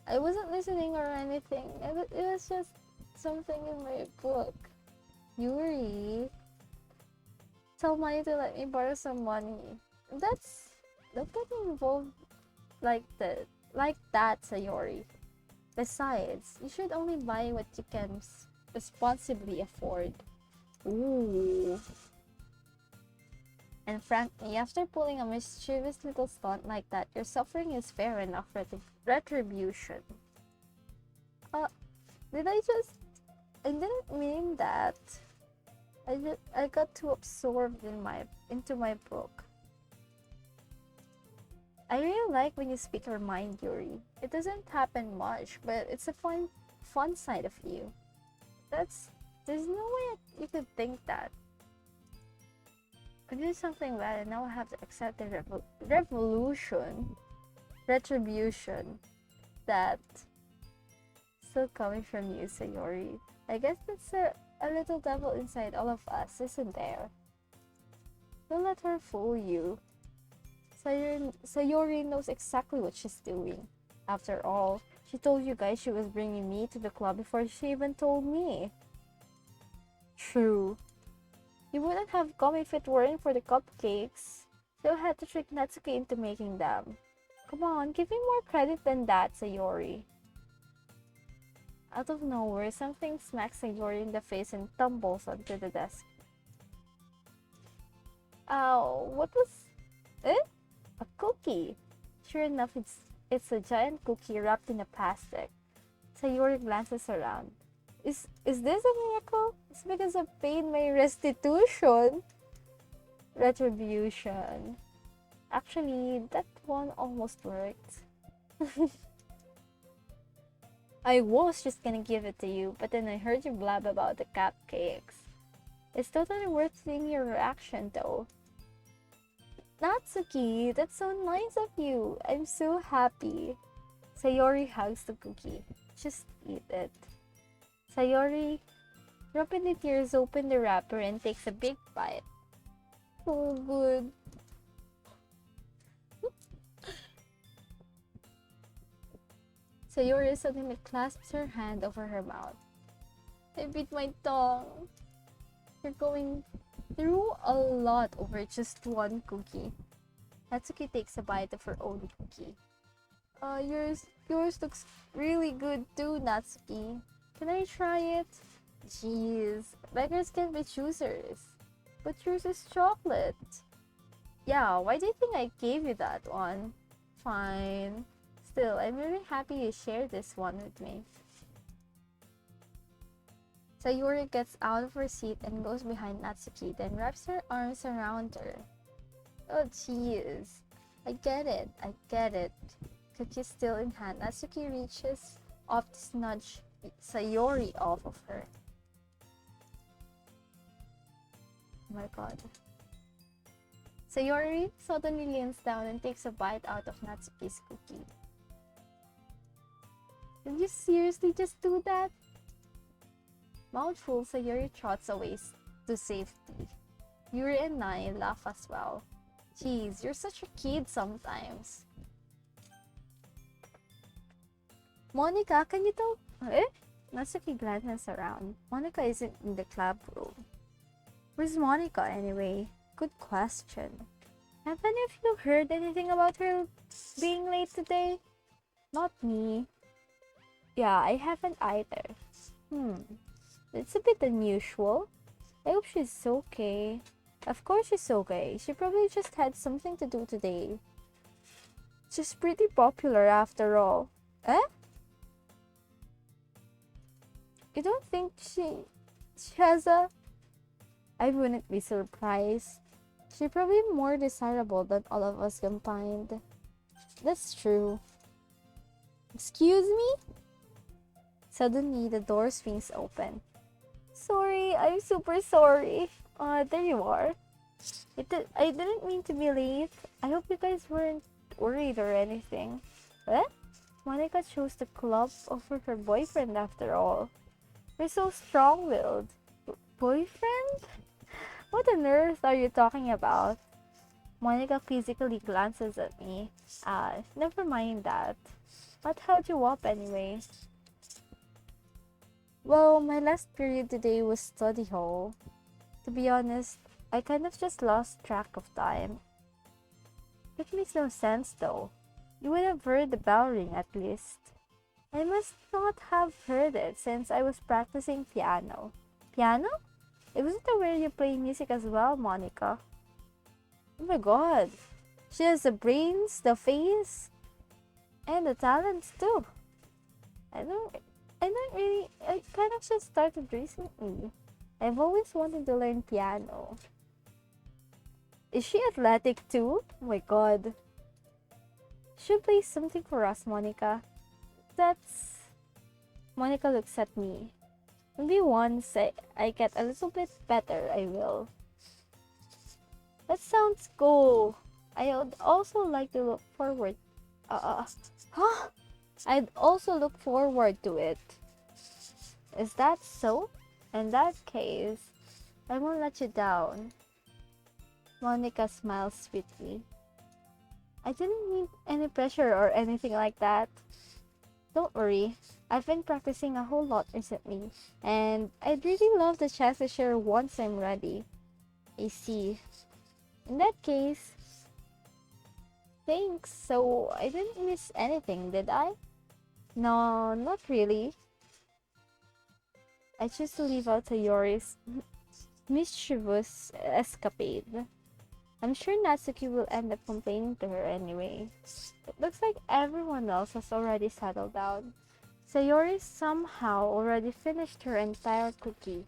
I wasn't listening or anything. It was just something in my book. Yuri, tell Mayu to let me borrow some money. Don't get involved like that, Sayori. Besides, you should only buy what you can responsibly afford. Ooh. And frankly, after pulling a mischievous little stunt like that, your suffering is fair enough retribution. Did I just... I didn't mean that. I got too absorbed into my book. I really like when you speak your mind, Yuri. It doesn't happen much, but it's a fun side of you. There's no way you could think that. I did something bad and now I have to accept the retribution that still coming from you, Sayori. I guess that's a little devil inside all of us, isn't there? Don't let her fool you. Sayori knows exactly what she's doing. After all, she told you guys she was bringing me to the club before she even told me. True. You wouldn't have come if it weren't for the cupcakes. So I had to trick Natsuki into making them. Come on, give me more credit than that, Sayori. Out of nowhere, something smacks Sayori in the face and tumbles onto the desk. Ow, what was... Eh? A cookie! Sure enough, it's a giant cookie wrapped in a plastic. Sayori glances around. Is this a miracle? It's because I paid my restitution. Retribution. Actually, that one almost worked. I was just gonna give it to you, but then I heard you blab about the cupcakes. It's totally worth seeing your reaction though. Natsuki, that's so nice of you. I'm so happy. Sayori hugs the cookie. Just eat it. Sayori rapidly tears open the wrapper and takes a big bite. So good. Sayori suddenly clasps her hand over her mouth. I bit my tongue. You're going through a lot over just one cookie. Natsuki takes a bite of her own cookie. Yours looks really good too, Natsuki. Can I try it? Jeez, beggars can be choosers. But yours is chocolate. Yeah, why do you think I gave you that one? Fine. Still, I'm really happy you shared this one with me. Sayori gets out of her seat and goes behind Natsuki, then wraps her arms around her. Oh, jeez. I get it. Cookie still in hand, Natsuki reaches up to snatch Sayori off of her. Oh my god. Sayori suddenly leans down and takes a bite out of Natsuki's cookie. Did you seriously just do that? Mouthful, Sayori trots away to safety. Yuri and Nai laugh as well. Jeez, you're such a kid sometimes. Monica, can you tell? Eh? Natsuki glances around. Monica isn't in the club room. Where's Monica anyway? Good question. Haven't you heard anything about her being late today? Not me. Yeah, I haven't either. It's a bit unusual. I hope she's okay. Of course she's okay. She probably just had something to do today. She's pretty popular after all. Eh? You don't think she has a... I wouldn't be surprised. She's probably more desirable than all of us combined. That's true. Excuse me? Suddenly, the door swings open. Sorry, I'm super sorry. There you are. I didn't mean to be late. I hope you guys weren't worried or anything. What? Monica chose the club over her boyfriend after all. You're so strong-willed. Boyfriend? What on earth are you talking about? Monica physically glances at me. Never mind that. What held you up anyway? Well, my last period today was study hall. To be honest, I kind of just lost track of time. It makes no sense though. You would have heard the bell ring at least. I must not have heard it since I was practicing piano. Piano? I wasn't aware you play music as well, Monica. Oh my god. She has the brains, the face, and the talents too. I kind of just started recently. I've always wanted to learn piano. Is she athletic too? Oh my god. She'll play something for us, Monica. Monica looks at me. Maybe once I get a little bit better, I will. That sounds cool. I would also like to look forward. I'd also look forward to it. Is that so? In that case, I won't let you down. Monica smiles sweetly. I didn't mean any pressure or anything like that. Don't worry, I've been practicing a whole lot recently, and I'd really love the chance to share once I'm ready. I see. In that case, thanks. So I didn't miss anything, did I? No, not really. I choose to leave out Sayori's mischievous escapade. I'm sure Natsuki will end up complaining to her anyway. It looks like everyone else has already settled down. Sayori somehow already finished her entire cookie.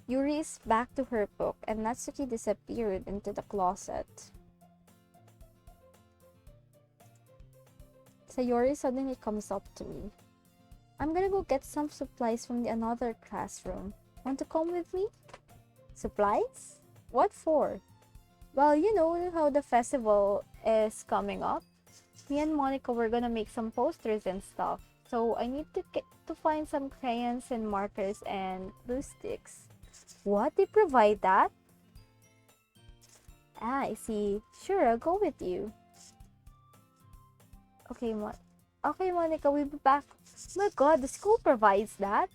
Yuri is back to her book and Natsuki disappeared into the closet. Sayori suddenly comes up to me. I'm gonna go get some supplies from the another classroom. Want to come with me? Supplies? What for? Well, you know how the festival is coming up. Me and Monica were gonna make some posters and stuff. So I need to find some crayons and markers and glue sticks. What? They provide that? I see. Sure, I'll go with you. Okay, Monica, we'll be back. Oh my god, the school provides that.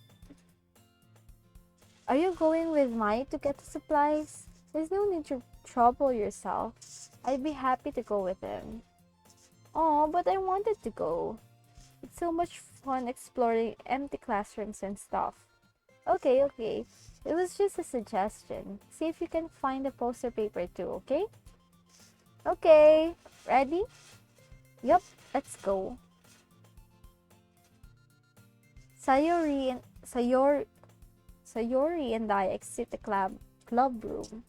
Are you going with Mayu to get the supplies? There's no need to trouble yourself. I'd be happy to go with him. Oh, but I wanted to go. It's so much fun exploring empty classrooms and stuff. Okay. It was just a suggestion. See if you can find the poster paper too, okay? Okay. Ready? Yup, let's go. Sayori and I exit the club room.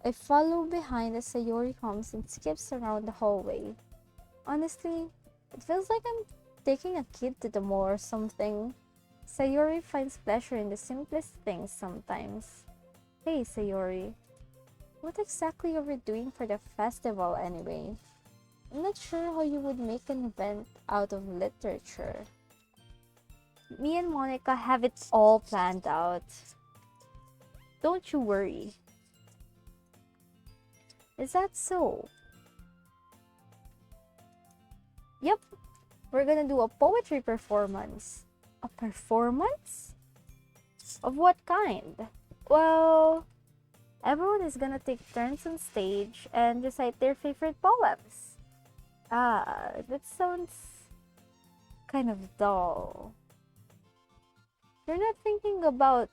I follow behind as Sayori comes and skips around the hallway. Honestly, it feels like I'm taking a kid to the mall or something. Sayori finds pleasure in the simplest things sometimes. Hey, Sayori. What exactly are we doing for the festival anyway? I'm not sure how you would make an event out of literature. Me and Monica have it all planned out. Don't you worry. Is that so? Yep, we're gonna do a poetry performance. A performance? Of what kind? Well, everyone is gonna take turns on stage and recite their favorite poems. Ah, that sounds kind of dull. You're not thinking about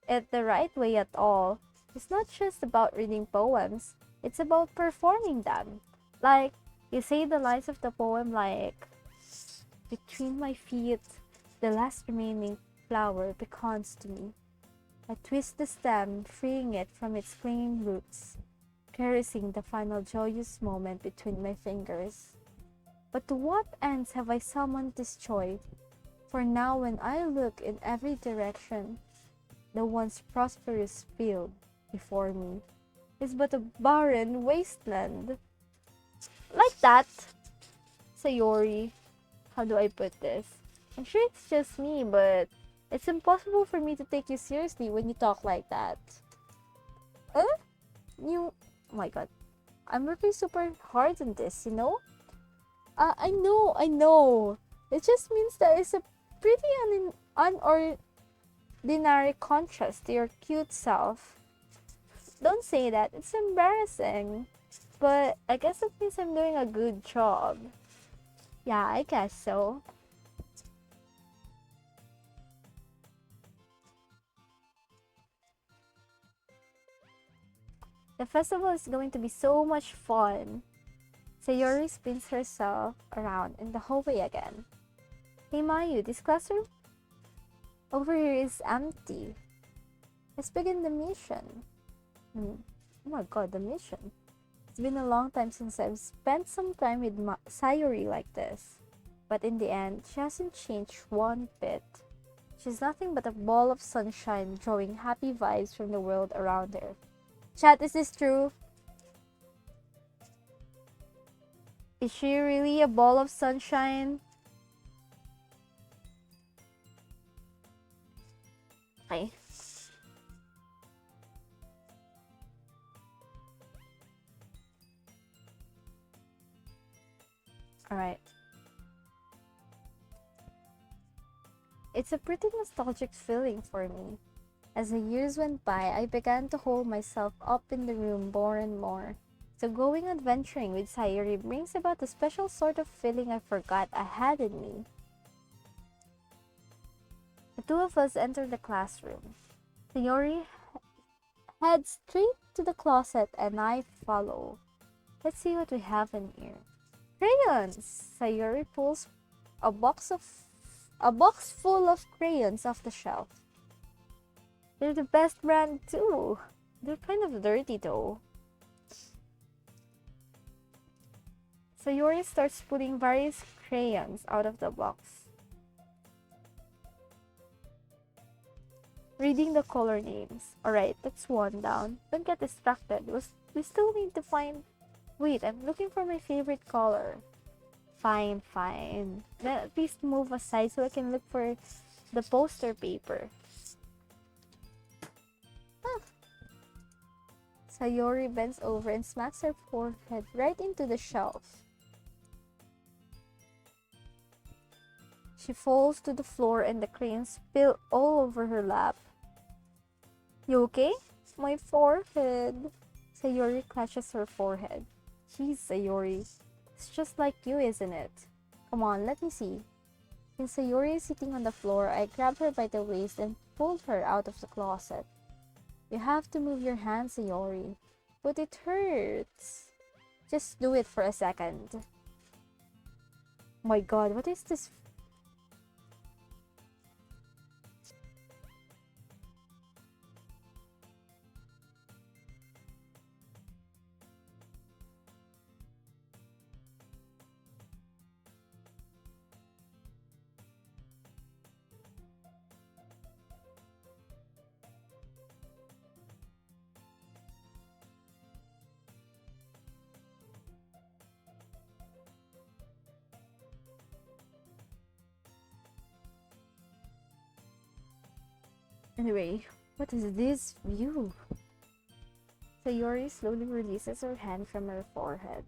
it the right way at all. It's not just about reading poems, it's about performing them. Like, you say the lines of the poem like, between my feet, the last remaining flower beckons to me. I twist the stem, freeing it from its clinging roots, caressing the final joyous moment between my fingers. But to what ends have I summoned this joy? For now when I look in every direction, the once prosperous field before me is but a barren wasteland. Like that, Sayori. How do I put this? I'm sure it's just me, but it's impossible for me to take you seriously when you talk like that. Huh? You... Oh my god. I'm working super hard on this, you know? I know. It just means that it's a pretty unordinary contrast to your cute self. Don't say that, it's embarrassing. But I guess it means I'm doing a good job. Yeah, I guess so. The festival is going to be so much fun. Sayori spins herself around in the hallway again. Hey Mayu, this classroom over here is empty. Let's begin the mission. Oh my god, the mission. It's been a long time since I've spent some time with Sayori like this. But in the end, she hasn't changed one bit. She's nothing but a ball of sunshine drawing happy vibes from the world around her. Chat, is this true? Is she really a ball of sunshine? Okay. Alright. It's a pretty nostalgic feeling for me. As the years went by, I began to hold myself up in the room more and more. So going adventuring with Sayori brings about a special sort of feeling I forgot I had in me. The two of us enter the classroom. Sayori heads straight to the closet and I follow. Let's see what we have in here. Crayons! Sayori pulls a box full of crayons off the shelf. They're the best brand too. They're kind of dirty though. Sayori starts pulling various crayons out of the box. Reading the color names. Alright, that's one down. Don't get distracted. We still need to find... Wait, I'm looking for my favorite color. Fine. Then at least move aside so I can look for the poster paper. Sayori bends over and smacks her forehead right into the shelf. She falls to the floor and the crayons spill all over her lap. You okay? My forehead. Sayori clutches her forehead. Jeez, Sayori. It's just like you, isn't it? Come on, let me see. Since Sayori is sitting on the floor, I grab her by the waist and pulled her out of the closet. You have to move your hands, Sayori. But it hurts. Just do it for a second. Oh my god, what is this? Anyway, what is this view? Sayori slowly releases her hand from her forehead.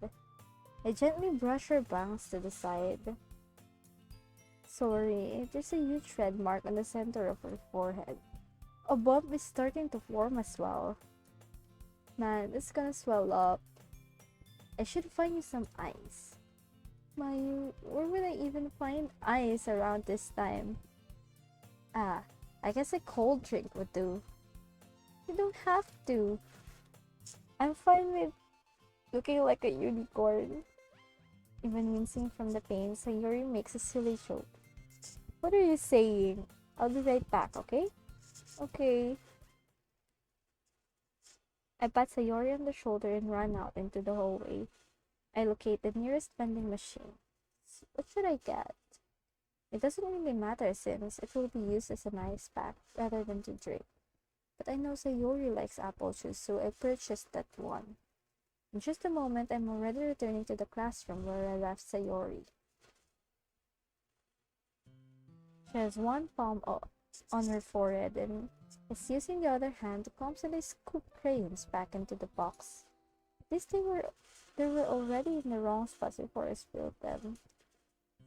I gently brush her bangs to the side. Sorry, there's a huge red mark on the center of her forehead. A bump is starting to form as well. Man, it's gonna swell up. I should find you some ice. Mayu, where would I even find ice around this time? Ah, I guess a cold drink would do. You don't have to. I'm fine with looking like a unicorn. Even wincing from the pain, Sayori makes a silly joke. What are you saying? I'll be right back, okay? Okay. I pat Sayori on the shoulder and run out into the hallway. I locate the nearest vending machine. What should I get? It doesn't really matter since it will be used as an ice pack rather than to drink. But I know Sayori likes apple juice, so I purchased that one. In just a moment, I'm already returning to the classroom where I left Sayori. She has one palm on her forehead and is using the other hand to clumsily scoop crayons back into the box. At least they were already in the wrong spots before I spilled them.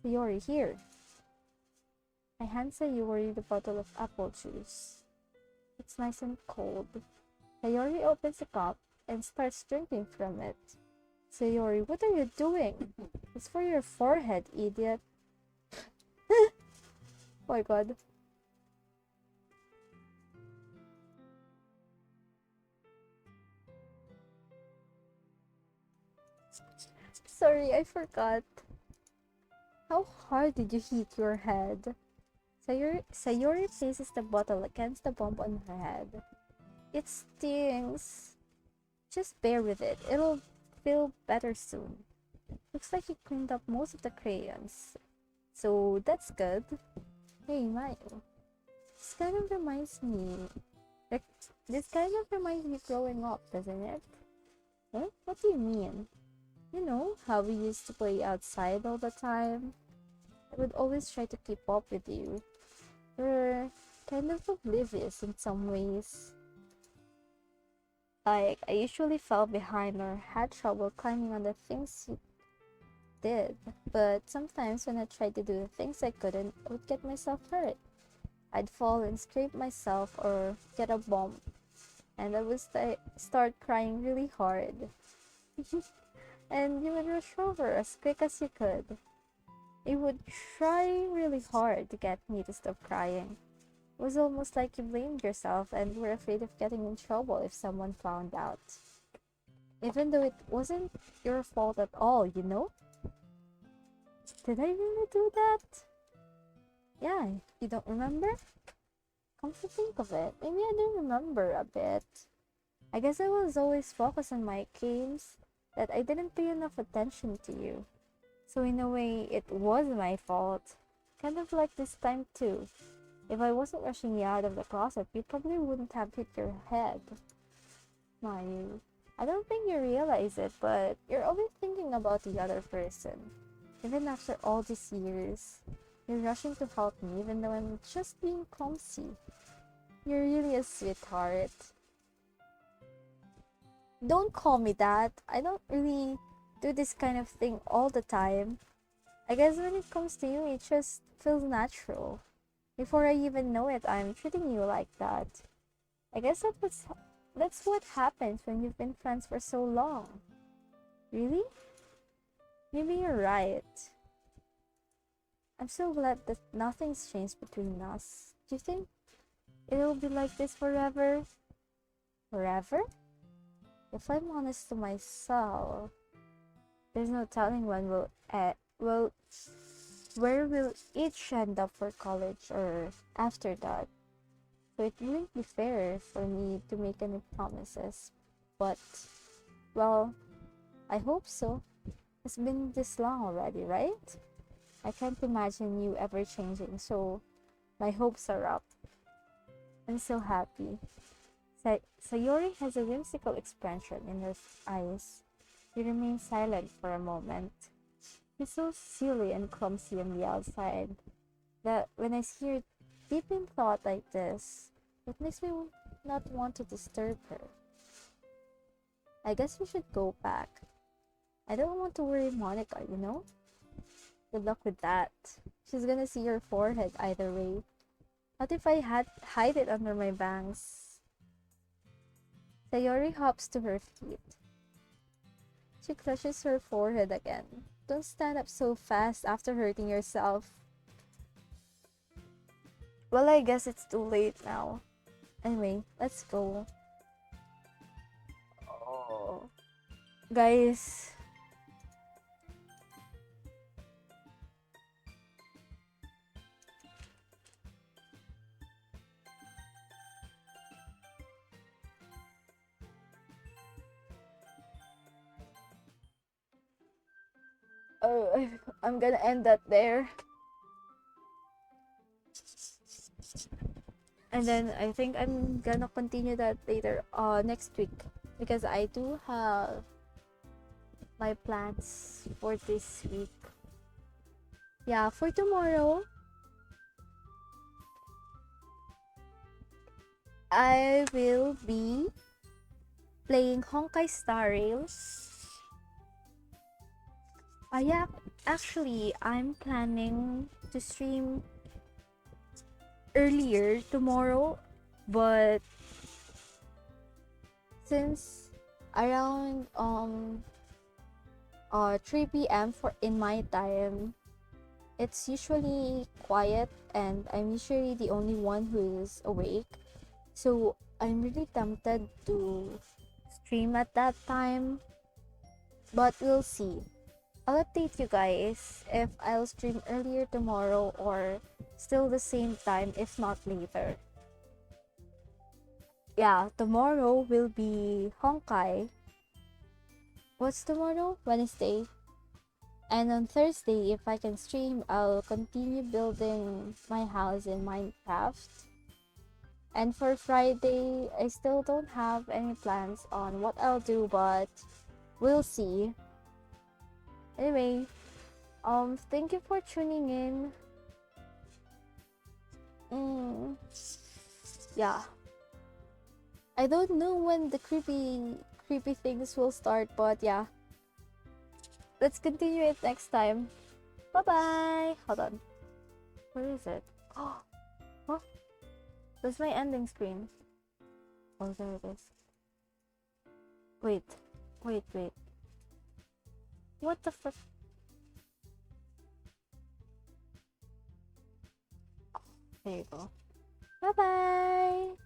Sayori, here. I hand Sayori the bottle of apple juice. It's nice and cold. Sayori opens the cup and starts drinking from it. Sayori, what are you doing? It's for your forehead, idiot. Oh my god. Sorry, I forgot. How hard did you hit your head? Sayori places the bottle against the bump on her head. It stings. Just bear with it. It'll feel better soon. Looks like you cleaned up most of the crayons. So that's good. Hey, Mayu. This kind of reminds me... Like, this kind of reminds me growing up, doesn't it? Huh? What do you mean? You know, how we used to play outside all the time? I would always try to keep up with you. You're kind of oblivious in some ways. Like, I usually fell behind or had trouble climbing on the things you did. But sometimes when I tried to do the things I couldn't, I would get myself hurt. I'd fall and scrape myself or get a bump. And I would start crying really hard. And you would rush over as quick as you could. You would try really hard to get me to stop crying. It was almost like you blamed yourself and were afraid of getting in trouble if someone found out. Even though it wasn't your fault at all, you know? Did I really do that? Yeah, you don't remember? Come to think of it, maybe I do remember a bit. I guess I was always focused on my games that I didn't pay enough attention to you. So in a way, it was my fault. Kind of like this time too. If I wasn't rushing you out of the closet, you probably wouldn't have hit your head. Mayu, I don't think you realize it, but you're always thinking about the other person. Even after all these years, you're rushing to help me even though I'm just being clumsy. You're really a sweetheart. Don't call me that. I don't really do this kind of thing all the time. I guess when it comes to you, it just feels natural. Before I even know it, I'm treating you like that. I guess that's what happens when you've been friends for so long. Really? Maybe you're right. I'm so glad that nothing's changed between us. Do you think it'll be like this forever? Forever? If I'm honest to myself, there's no telling when where we'll each end up for college or after that. So it wouldn't be fair for me to make any promises. But, well, I hope so. It's been this long already, right? I can't imagine you ever changing, so my hopes are up. I'm so happy. Sayori has a whimsical expression in her eyes. He remains silent for a moment. He's so silly and clumsy on the outside that when I see her deep in thought like this, It makes me not want to disturb her. I guess we should go back. I don't want to worry Monica, you know? Good luck with that. She's gonna see your forehead either way. What if I hide it under my bangs? Sayori hops to her feet. She clutches her forehead again. Don't stand up so fast after hurting yourself. Well, I guess it's too late now. Anyway, let's go. Oh. Guys. Oh, I'm gonna end that there. And then I think I'm gonna continue that later next week because I do have my plans for this week. Yeah, for tomorrow I will be playing Honkai Star Rails. Yeah, actually I'm planning to stream earlier tomorrow, but since around 3 p.m. for in my time, it's usually quiet and I'm usually the only one who is awake. So I'm really tempted to stream at that time, but we'll see. I'll update you guys if I'll stream earlier tomorrow or still the same time, if not later. Yeah, tomorrow will be Honkai. What's tomorrow? Wednesday. And on Thursday, if I can stream, I'll continue building my house in Minecraft. And for Friday, I still don't have any plans on what I'll do, but we'll see. Anyway, thank you for tuning in. Yeah. I don't know when the creepy things will start, but yeah. Let's continue it next time. Bye-bye! Hold on. Where is it? Oh, huh? That's my ending screen. Oh, there it is. Wait. What the frick? There you go. Bye-bye!